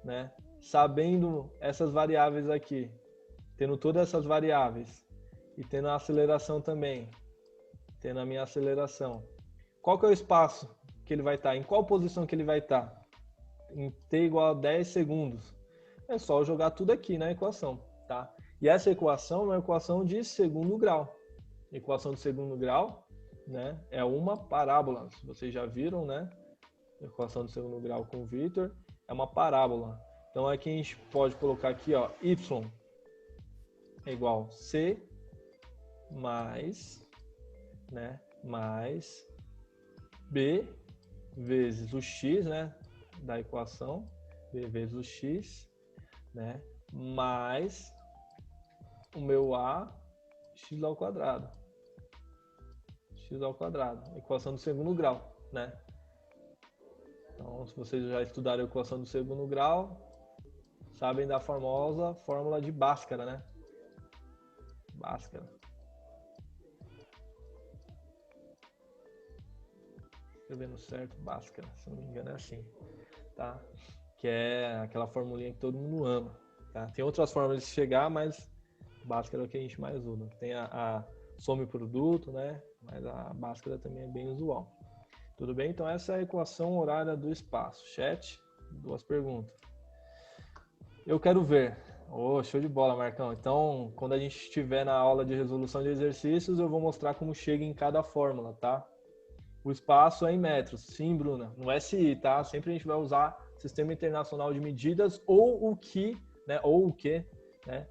né? Sabendo essas variáveis aqui, tendo todas essas variáveis e tendo a aceleração também, tendo a minha aceleração. Qual que é o espaço que ele vai estar? Em qual posição que ele vai estar? Em t igual a 10 segundos. É só jogar tudo aqui na equação, tá? E essa equação é uma equação de segundo grau. Equação de segundo grau, né? É uma parábola. Vocês já viram, né? Equação de segundo grau com o Victor é uma parábola. Então aqui a gente pode colocar aqui, ó, y é igual a c mais, né? Mais b vezes o x, né? Da equação, b vezes o x, né? Mais o meu a x ao quadrado. X ao quadrado, equação do segundo grau, né? Então, se vocês já estudaram a equação do segundo grau, sabem da famosa fórmula de Bhaskara, né? Bhaskara. Escrevendo certo, Bhaskara, se não me engano é assim, tá? Que é aquela formulinha que todo mundo ama, tá? Tem outras formas de chegar, mas Bhaskara é o que a gente mais usa. Tem a soma e produto, né? Mas a Bhaskara também é bem usual. Tudo bem? Então essa é a equação horária do espaço. Chat, 2 perguntas. Eu quero ver. Oh, show de bola, Marcão. Então, quando a gente estiver na aula de resolução de exercícios, eu vou mostrar como chega em cada fórmula, tá? O espaço é em metros. Sim, Bruna. No SI, tá? Sempre a gente vai usar Sistema Internacional de Medidas ou o que, né? Ou o que, né?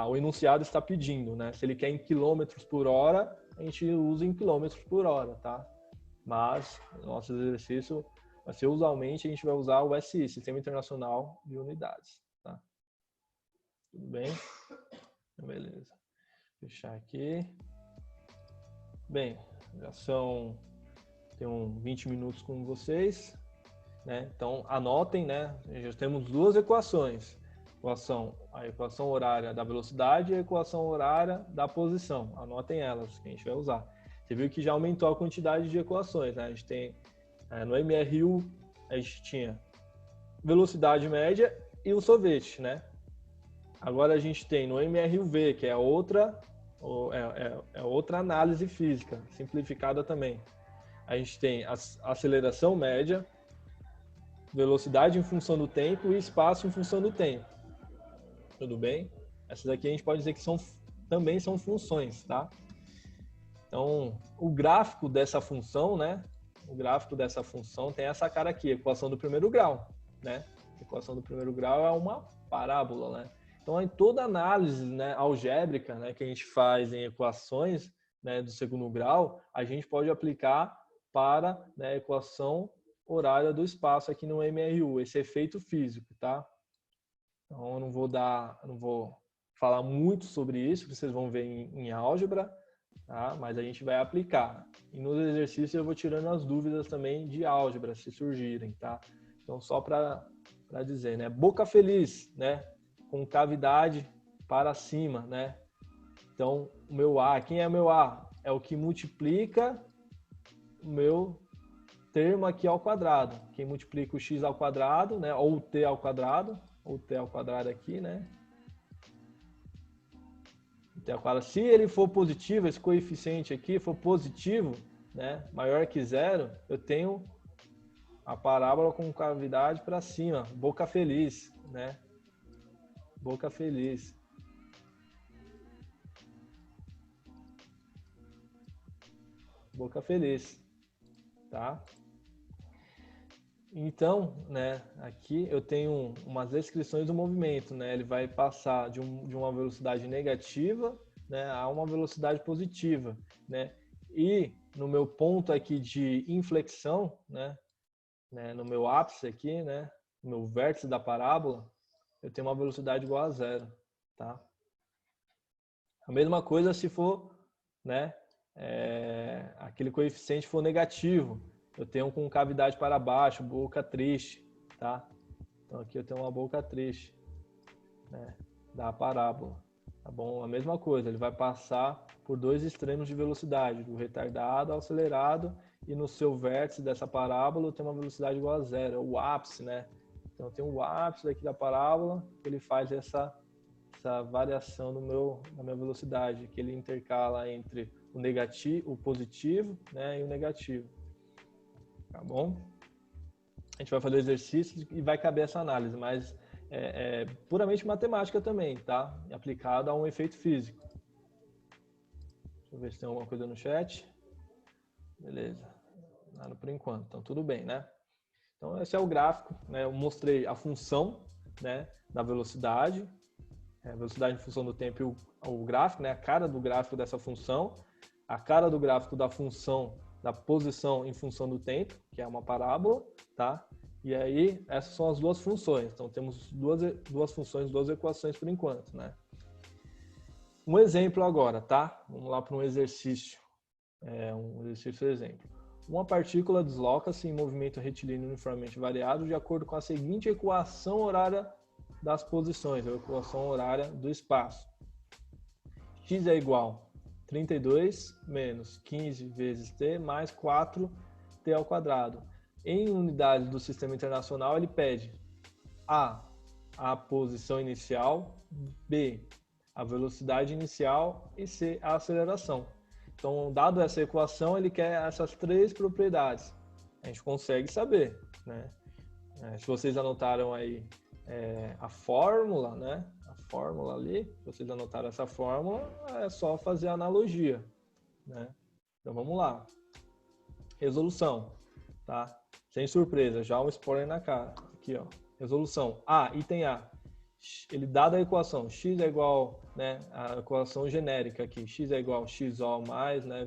O enunciado está pedindo, né? Se ele quer em quilômetros por hora, a gente usa em quilômetros por hora, tá? Mas nosso exercício vai ser usualmente a gente vai usar o SI, Sistema Internacional de Unidades, tá? Tudo bem? Beleza. Fechar aqui. Bem, tenho 20 minutos com vocês, né? Então anotem, né? Já temos 2 equações. A equação horária da velocidade e a equação horária da posição. Anotem elas, que a gente vai usar. Você viu que já aumentou a quantidade de equações, né? A gente tem, no MRU, a gente tinha velocidade média e o sorvete, né? Agora a gente tem no MRUV, que é outra análise física, simplificada também. A gente tem a aceleração média, velocidade em função do tempo e espaço em função do tempo. Tudo bem? Essas aqui a gente pode dizer que também são funções, tá? Então, o gráfico dessa função, né? O gráfico dessa função tem essa cara aqui, equação do primeiro grau, né? A equação do primeiro grau é uma parábola, né? Então, em toda análise, né, algébrica, né, que a gente faz em equações, né, do segundo grau, a gente pode aplicar para, né, a equação horária do espaço aqui no MRU, esse efeito físico, tá? Então, eu não vou falar muito sobre isso, que vocês vão ver em álgebra, tá? Mas a gente vai aplicar. E nos exercícios eu vou tirando as dúvidas também de álgebra, se surgirem, tá? Então, só para dizer, né? Boca feliz, né? Com cavidade para cima, né? Então, o meu A, quem é meu A? É o que multiplica o meu termo aqui ao quadrado. Quem multiplica o x ao quadrado, né? Ou o t ao quadrado aqui, né? T ao quadrado. Se ele for positivo, esse coeficiente aqui for positivo, né? Maior que zero, eu tenho a parábola com cavidade para cima, boca feliz, né? Boca feliz. Boca feliz, tá? Então, né, aqui eu tenho umas descrições do movimento, né? Ele vai passar de uma velocidade negativa, né, a uma velocidade positiva, né? E no meu ponto aqui de inflexão, né, no meu ápice aqui, né, no meu vértice da parábola, eu tenho uma velocidade igual a zero, tá? A mesma coisa se for, né, aquele coeficiente for negativo, eu tenho com cavidade para baixo, boca triste, tá? Então aqui eu tenho uma boca triste, né, da parábola, tá bom? A mesma coisa, ele vai passar por dois extremos de velocidade, do retardado ao acelerado, e no seu vértice dessa parábola tem uma velocidade igual a zero, é o ápice, né? Então tem o ápice aqui da parábola, ele faz essa variação na minha velocidade, que ele intercala entre o negativo, o positivo, né, e o negativo. Tá bom? A gente vai fazer exercícios e vai caber essa análise, mas é puramente matemática também, tá? Aplicada a um efeito físico. Deixa eu ver se tem alguma coisa no chat. Beleza. Nada por enquanto. Então, tudo bem, né? Então, esse é o gráfico, né? Eu mostrei a função, né, da velocidade, velocidade em função do tempo e o gráfico, né, a cara do gráfico dessa função, a cara do gráfico da função da posição em função do tempo, que é uma parábola, tá? E aí, essas são as duas funções. Então, temos duas funções, duas equações por enquanto, né? Um exemplo agora, tá? Vamos lá para um exercício. Um exercício exemplo. Uma partícula desloca-se em movimento retilíneo uniformemente variado de acordo com a seguinte equação horária das posições, a equação horária do espaço. X é igual a 32 menos 15 vezes t mais 4t ao quadrado. Em unidades do sistema internacional, ele pede a posição inicial, B, a velocidade inicial e C, a aceleração. Então, dado essa equação, ele quer essas três propriedades. A gente consegue saber, né? Se vocês anotaram aí a fórmula, né? A fórmula ali, se vocês anotaram essa fórmula, é só fazer a analogia, né? Então, vamos lá. Resolução, tá? Sem surpresa, já um spoiler na cara. Aqui, ó. Resolução. Item A. Ele dada a equação, x é igual, né, a equação genérica aqui, x é igual a xo mais, né,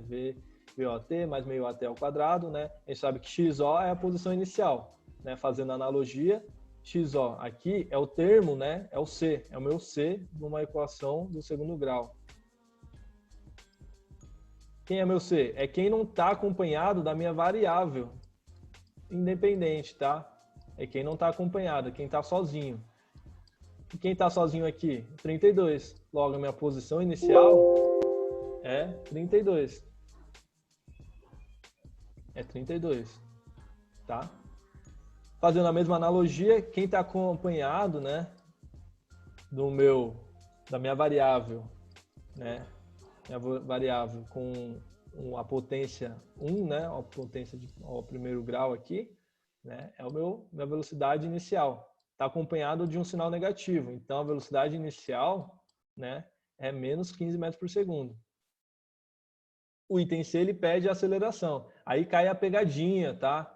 VOT mais meio AT ao quadrado, né? A gente sabe que xo é a posição inicial, né? Fazendo analogia, xo aqui é o termo, né? É o C, é o meu C numa equação do segundo grau. Quem é meu C? É quem não está acompanhado da minha variável independente, tá? É quem não está acompanhado, é quem está sozinho. E quem está sozinho aqui? 32. Logo, a minha posição inicial é 32. É 32, tá? Fazendo a mesma analogia, quem está acompanhado, né, da minha variável, né, minha variável com a potência 1, né, a potência ao primeiro grau aqui, né, é minha velocidade inicial. Está acompanhado de um sinal negativo. Então, a velocidade inicial, né, é menos 15 metros por segundo. O item C, ele pede a aceleração. Aí cai a pegadinha, tá?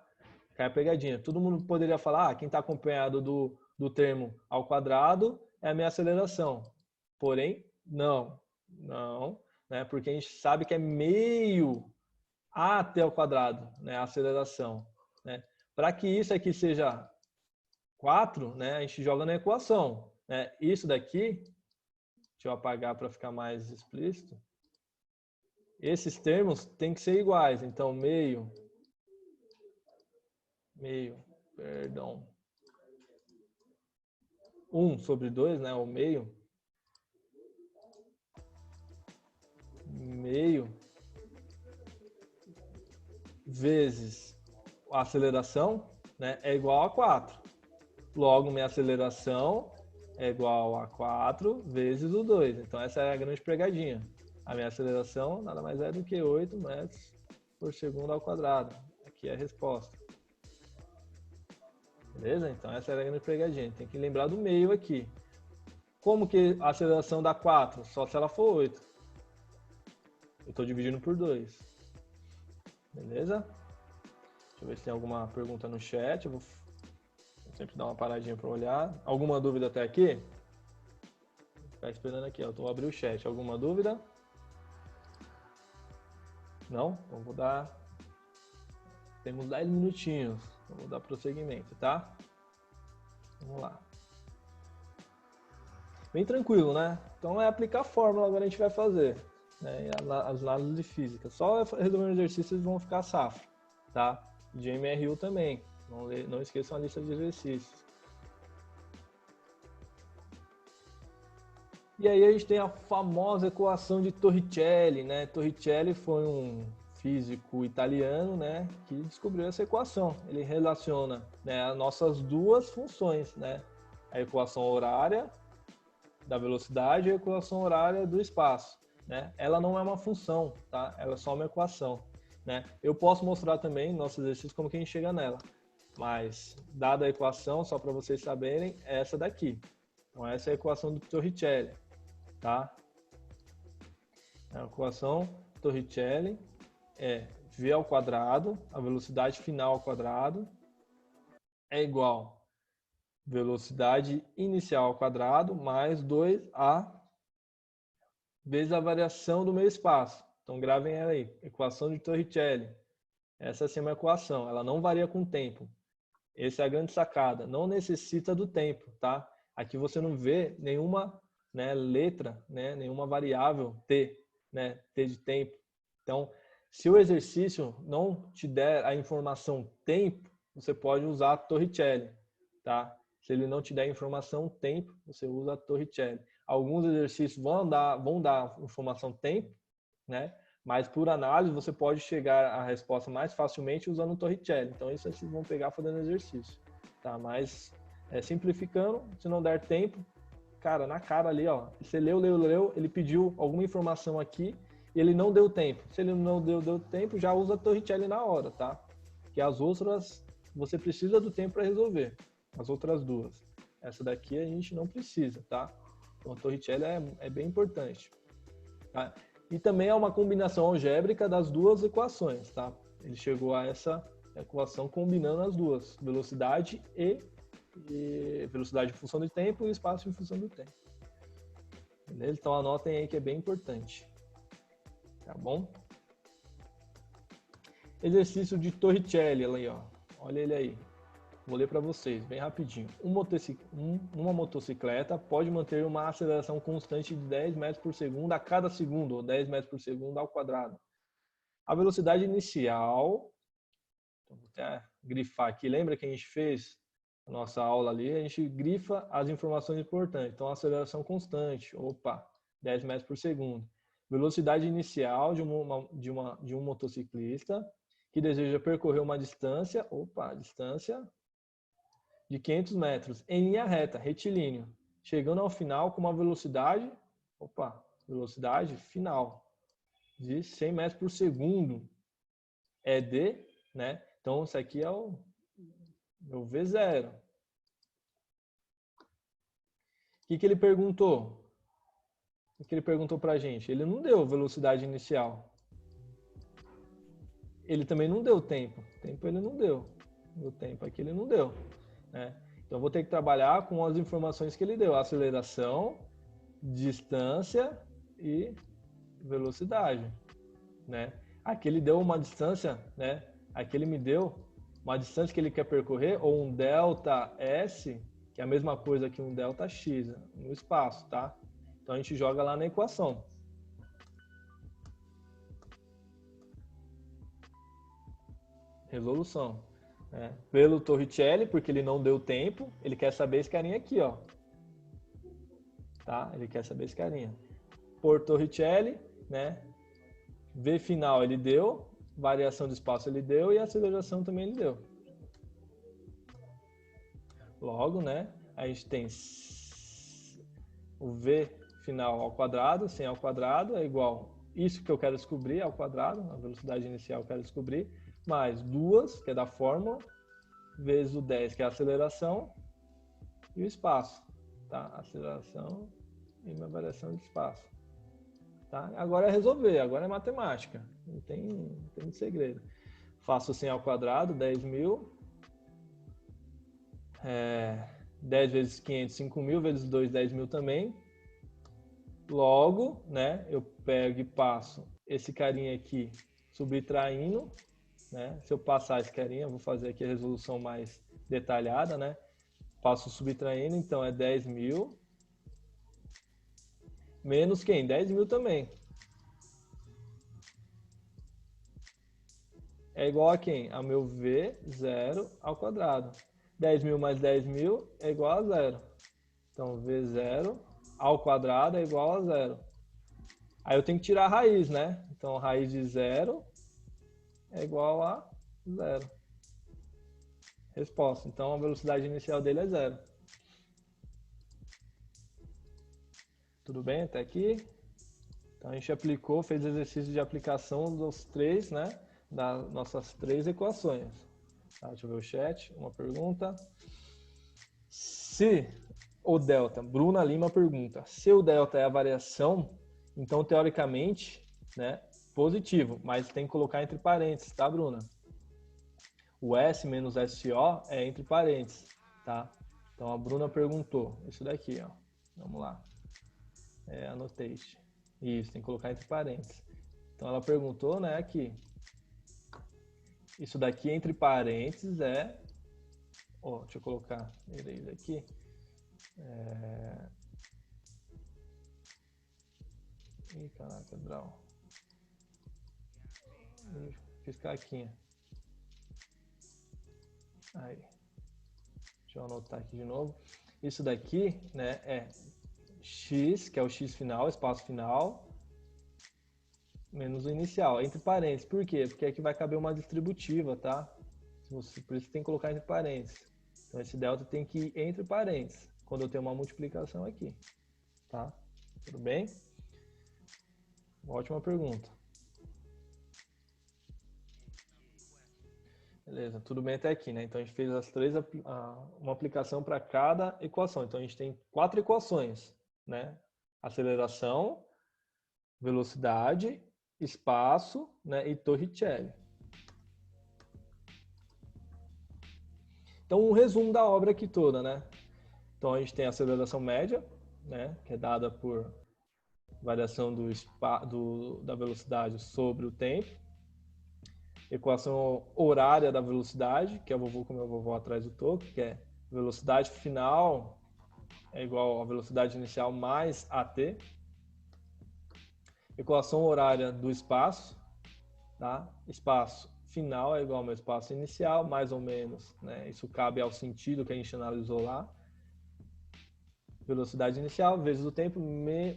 Cai a pegadinha. Todo mundo poderia falar, quem está acompanhado do termo ao quadrado é a minha aceleração. Porém, não, né? Porque a gente sabe que é meio até o quadrado, né? A aceleração, né? Para que isso aqui seja 4, né? A gente joga na equação, né? Isso daqui, deixa eu apagar para ficar mais explícito. Esses termos têm que ser iguais, então meio, perdão, 1 sobre 2, né? O meio vezes a aceleração, né, é igual a 4. Logo, minha aceleração é igual a 4 vezes o 2. Então, essa é a grande pegadinha. A minha aceleração nada mais é do que 8 metros por segundo ao quadrado. Aqui é a resposta. Beleza? Então, essa é a grande pegadinha. Tem que lembrar do meio aqui. Como que a aceleração dá 4? Só se ela for 8. Eu estou dividindo por 2. Beleza? Deixa eu ver se tem alguma pergunta no chat. Eu vou sempre dar uma paradinha para olhar. Alguma dúvida até aqui? Vou ficar esperando aqui. Eu vou abrir o chat. Alguma dúvida? Não? Então vou dar... Temos 10 minutinhos. Eu vou dar prosseguimento, tá? Vamos lá. Bem tranquilo, né? Então é aplicar a fórmula agora a gente vai fazer. Né? As análises de física. Só resolvendo exercícios vão ficar safra, tá? De MRU também. Não esqueçam a lista de exercícios. E aí a gente tem a famosa equação de Torricelli, né? Torricelli foi um físico italiano, né, que descobriu essa equação. Ele relaciona, né, as nossas duas funções, né? A equação horária da velocidade e a equação horária do espaço, né? Ela não é uma função, tá? Ela é só uma equação, né? Eu posso mostrar também no nosso exercício como que a gente chega nela, mas dada a equação, só para vocês saberem, é essa daqui. Então essa é a equação do Torricelli, tá? A equação Torricelli é v ao quadrado, a velocidade final ao quadrado, é igual velocidade inicial ao quadrado mais 2a vezes a variação do meio espaço. Então gravem ela aí, equação de Torricelli. Essa sim é uma equação, ela não varia com o tempo. Essa é a grande sacada, não necessita do tempo, tá? Aqui você não vê nenhuma, né, letra, né, nenhuma variável t, né, t de tempo. Então, se o exercício não te der a informação tempo, você pode usar a Torricelli, tá? Se ele não te der a informação tempo, você usa a Torricelli. Alguns exercícios vão dar informação tempo, né? Mas por análise você pode chegar à resposta mais facilmente usando o Torricelli. Então isso vocês vão pegar fazendo exercício, tá? Mas simplificando, se não der tempo, cara, na cara ali, ó, você leu, ele pediu alguma informação aqui e ele não deu tempo. Se ele não deu tempo, já usa a Torricelli na hora, tá? Que as outras você precisa do tempo para resolver. As outras duas. Essa daqui a gente não precisa, tá? Então a Torricelli é bem importante, tá? E também é uma combinação algébrica das duas equações, tá? Ele chegou a essa equação combinando as duas, velocidade e velocidade em função do tempo e espaço em função do tempo. Beleza? Então anotem aí que é bem importante. Tá bom? Exercício de Torricelli, ali, ó. Olha ele aí. Vou ler para vocês, bem rapidinho. Uma motocicleta pode manter uma aceleração constante de 10 metros por segundo a cada segundo, ou 10 metros por segundo ao quadrado. A velocidade inicial, então vou até grifar aqui, lembra que a gente fez a nossa aula ali? A gente grifa as informações importantes. Então, aceleração constante, 10 metros por segundo. Velocidade inicial de um motociclista que deseja percorrer uma distância, distância de 500 metros em linha reta, retilíneo, chegando ao final com uma velocidade, velocidade final de 100 metros por segundo. Né? Então, isso aqui é o meu V0. O que ele perguntou? O que ele perguntou para a gente? Ele não deu velocidade inicial. Ele também não deu tempo. Tempo ele não deu. O tempo aqui ele não deu. Né? Então, eu vou ter que trabalhar com as informações que ele deu. Aceleração, distância e velocidade, né? Aqui ele deu uma distância, né? Aqui ele me deu uma distância que ele quer percorrer, ou um delta S, que é a mesma coisa que um delta X, no espaço, tá? Então, a gente joga lá na equação. Resolução. Pelo Torricelli, porque ele não deu tempo, ele quer saber esse carinha aqui, ó. Tá? Ele quer saber esse carinha. Por Torricelli, né? V final ele deu, variação de espaço ele deu e aceleração também ele deu. Logo, né? A gente tem o V final ao quadrado, 100 ao quadrado é igual isso que eu quero descobrir ao quadrado, a velocidade inicial eu quero descobrir, mais 2, que é da fórmula, vezes o 10, que é a aceleração, e o espaço, tá? Aceleração e uma variação de espaço. Tá? Agora é resolver, agora é matemática, não tem muito segredo. Faço 100 ao quadrado, 10.000, 10 vezes 500, 5.000, vezes 2, 10.000 também. Logo, né, eu pego e passo esse carinha aqui subtraindo, né? Se eu passar esse carinha, eu vou fazer aqui a resolução mais detalhada, né? Passo subtraindo, então é 10.000 menos quem? 10.000 também. É igual a quem? A meu V0 ao quadrado. 10.000 mais 10.000 é igual a 0. Então, V0 ao quadrado é igual a 0. Aí eu tenho que tirar a raiz, né? Então, a raiz de 0 é igual a 0. Resposta. Então, a velocidade inicial dele é 0. Tudo bem até aqui? Então, a gente aplicou, fez exercício de aplicação dos três, né? Das nossas três equações. Tá, deixa eu ver o chat. Uma pergunta. Se o delta, Bruna Lima pergunta, se o delta é a variação, então, teoricamente, né, positivo, mas tem que colocar entre parênteses, tá, Bruna? O S menos SO é entre parênteses, tá? Então, a Bruna perguntou, isso daqui, ó. Vamos lá. Anotei. Isso, tem que colocar entre parênteses. Então, ela perguntou, né, aqui. Isso daqui entre parênteses é... deixa eu colocar ele aqui. Ih, caraca, Draw. Fiz caquinha. Aí. Deixa eu anotar aqui de novo. Isso daqui, né, é x, que é o x final, espaço final, menos o inicial, entre parênteses. Por quê? Porque aqui vai caber uma distributiva, tá? Por isso tem que colocar entre parênteses. Então, esse delta tem que ir entre parênteses, quando eu tenho uma multiplicação aqui, tá? Tudo bem? Ótima pergunta. Beleza, tudo bem até aqui, né? Então, a gente fez as três, uma aplicação para cada equação. Então, a gente tem 4 equações, né? Aceleração, velocidade, espaço, né? E Torricelli. Então, um resumo da obra aqui toda, né? Então, a gente tem a aceleração média, né? Que é dada por variação da velocidade sobre o tempo. Equação horária da velocidade, que é como a vovó atrás do toco, que é velocidade final é igual a velocidade inicial mais AT. Equação horária do espaço, tá? Espaço final é igual ao meu espaço inicial, mais ou menos, né? Isso cabe ao sentido que a gente analisou lá. Velocidade inicial vezes o tempo,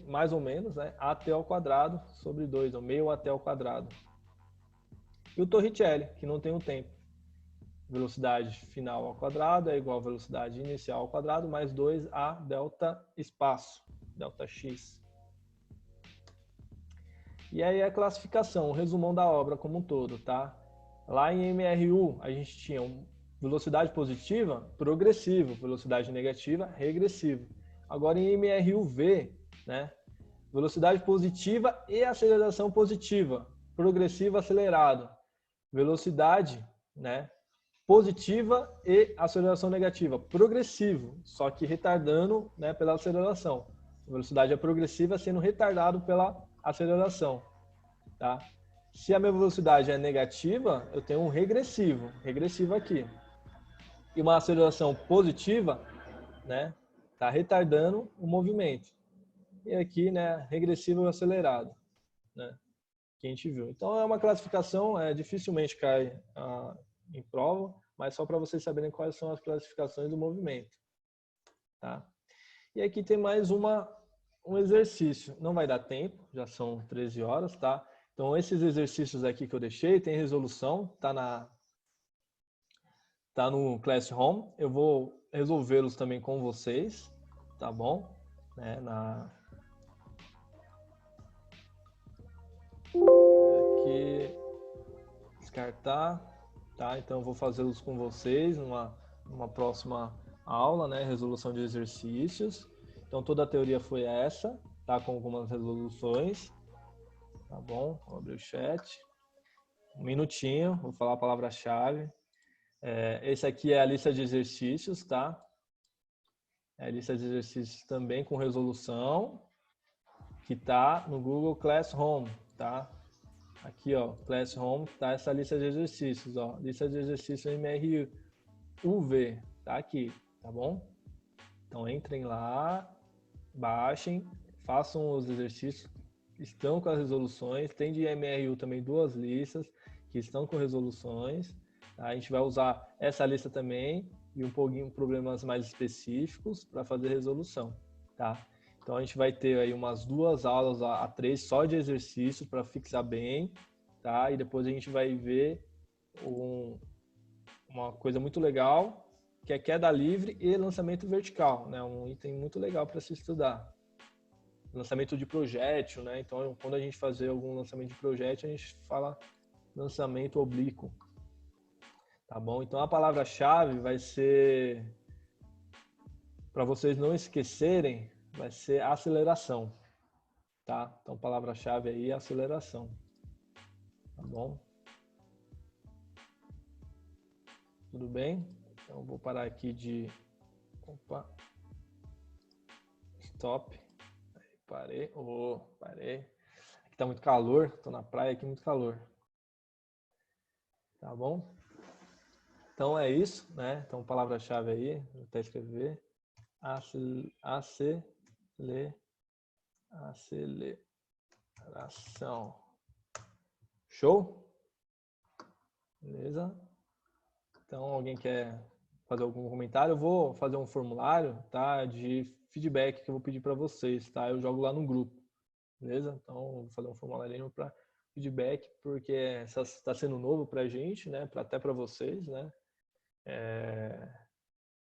mais ou menos, né? AT ao quadrado sobre 2, ou meio AT ao quadrado. E o Torricelli, que não tem o tempo. Velocidade final ao quadrado é igual a velocidade inicial ao quadrado, mais 2a delta espaço, delta x. E aí a classificação, o resumão da obra como um todo, tá? Lá em MRU, a gente tinha velocidade positiva, progressivo, velocidade negativa, regressivo. Agora em MRUV, né? Velocidade positiva e aceleração positiva, progressivo, acelerado. Velocidade, né? positiva e aceleração negativa. Progressivo, só que retardando, né, pela aceleração. A velocidade é progressiva sendo retardado pela aceleração. Tá? Se a minha velocidade é negativa, eu tenho um regressivo aqui. E uma aceleração positiva, né, tá retardando o movimento. E aqui, né, regressivo e acelerado, né, que a gente viu. Então é uma classificação, dificilmente cai em prova, mas só para vocês saberem quais são as classificações do movimento. Tá? E aqui tem mais um exercício. Não vai dar tempo, já são 13 horas, tá? Então esses exercícios aqui que eu deixei, tem resolução, tá no Classroom. Eu vou resolvê-los também com vocês, tá bom? Né, aqui, descartar, tá? Então eu vou fazê-los com vocês numa próxima aula, né? Resolução de exercícios. Então toda a teoria foi essa, tá? Com algumas resoluções, tá bom? Vou abrir o chat. Um minutinho, vou falar a palavra-chave. Esse aqui é a lista de exercícios, tá? É a lista de exercícios também com resolução, que tá no Google Classroom, tá? Aqui, ó, Classroom, tá essa lista de exercícios, ó. Lista de exercícios MRUV, tá aqui, tá bom? Então entrem lá, baixem, façam os exercícios, estão com as resoluções. Tem de MRU também 2 listas que estão com resoluções. Tá? A gente vai usar essa lista também e um pouquinho problemas mais específicos para fazer resolução, tá? Então a gente vai ter aí umas 2 aulas a 3 só de exercícios para fixar bem, tá? E depois a gente vai ver uma coisa muito legal, que é queda livre e lançamento vertical, né? Um item muito legal para se estudar. Lançamento de projétil, né? Então, quando a gente fazer algum lançamento de projétil, a gente fala lançamento oblíquo. Tá bom? Então, a palavra-chave vai ser, para vocês não esquecerem, vai ser aceleração. Tá? Então, palavra-chave aí é aceleração. Tá bom? Tudo bem? Então, vou parar aqui de... Opa. Stop. Parei. Parei. Aqui tá muito calor. Tô na praia aqui, muito calor. Tá bom? Então é isso, né? Então palavra-chave aí, vou até escrever. Aceleração. Show? Beleza? Então alguém quer fazer algum comentário? Eu vou fazer um formulário, tá? De feedback que eu vou pedir para vocês, tá? Eu jogo lá no grupo. Beleza? Então, vou fazer um formulário para feedback, porque está sendo novo para a gente, né? Até para vocês, né?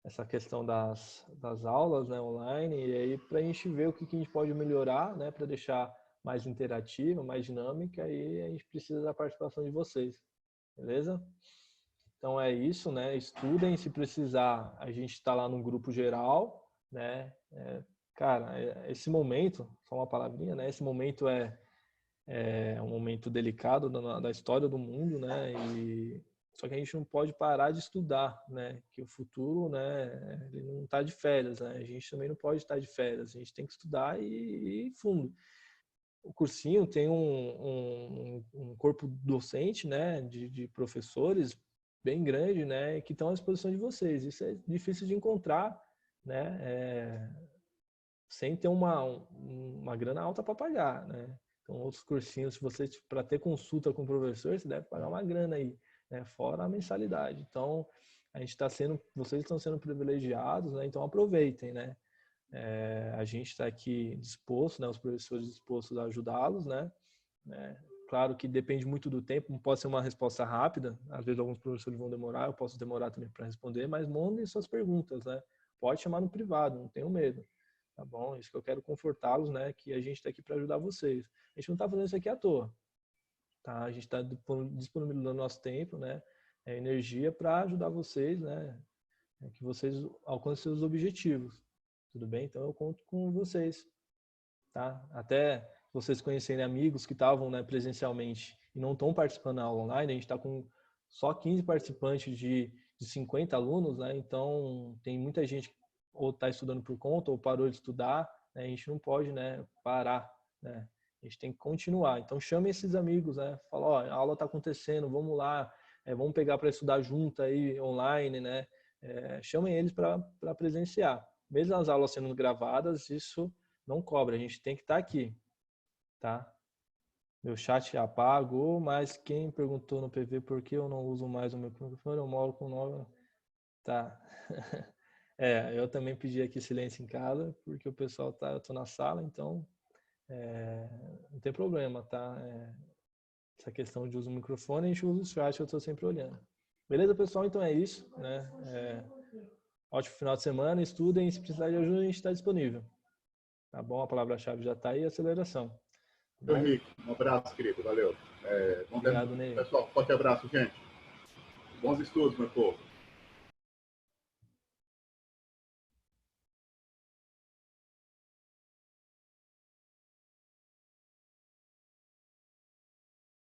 Essa questão das aulas, né, online, e aí para a gente ver o que a gente pode melhorar, né? Para deixar mais interativa, mais dinâmica, e a gente precisa da participação de vocês. Beleza? Então é isso, né? Estudem, se precisar, a gente está lá no grupo geral, né? Cara, esse momento, só uma palavrinha, né? Esse momento é um momento delicado da história do mundo, né? Só que a gente não pode parar de estudar, né? Que o futuro, né? Ele não está de férias, né? A gente também não pode estar de férias. A gente tem que estudar e fundo. O cursinho tem um corpo docente, né? De professores bem grande, né? Que estão à disposição de vocês. Isso é difícil de encontrar, né? Sem ter uma grana alta para pagar, né? Então, outros cursinhos, se você para ter consulta com o professor, você deve pagar uma grana aí, né? Fora a mensalidade. Então, a gente está vocês estão sendo privilegiados, né? Então aproveitem, né? A gente está aqui disposto, né? Os professores dispostos a ajudá-los, né? Claro que depende muito do tempo, não pode ser uma resposta rápida. Às vezes alguns professores vão demorar, eu posso demorar também para responder, mas mandem suas perguntas, né? Pode chamar no privado, não tenham medo. Tá bom? Isso que eu quero confortá-los, né? Que a gente está aqui para ajudar vocês. A gente não está fazendo isso aqui à toa, tá? A gente está disponibilizando nosso tempo, né? Energia para ajudar vocês, né? Que vocês alcancem seus objetivos. Tudo bem? Então eu conto com vocês, tá? Até vocês conhecerem amigos que estavam, né, presencialmente e não estão participando da aula online, a gente está com só 15 participantes de 50 alunos, né? Então, tem muita gente que ou está estudando por conta ou parou de estudar, né? A gente não pode, né, parar, né? A gente tem que continuar. Então, chame esses amigos, né? Fala, ó, a aula está acontecendo, vamos lá, vamos pegar para estudar junto aí, online, né? Chamem eles para presenciar. Mesmo as aulas sendo gravadas, isso não cobra, a gente tem que estar aqui, tá? Meu chat apagou, mas quem perguntou no PV por que eu não uso mais o meu microfone, eu moro com nova... Tá. Eu também pedi aqui silêncio em casa, porque o pessoal tá, eu tô na sala, então não tem problema, tá? Essa questão de uso do microfone, a gente usa o chat, eu tô sempre olhando. Beleza, pessoal? Então é isso, né? Ótimo final de semana, estudem, se precisar de ajuda, a gente está disponível. Tá bom? A palavra-chave já tá aí, aceleração. Tá bom? Henrique, um abraço, querido, valeu. Obrigado, Ney. Pessoal, forte abraço, gente. Bons estudos, meu povo.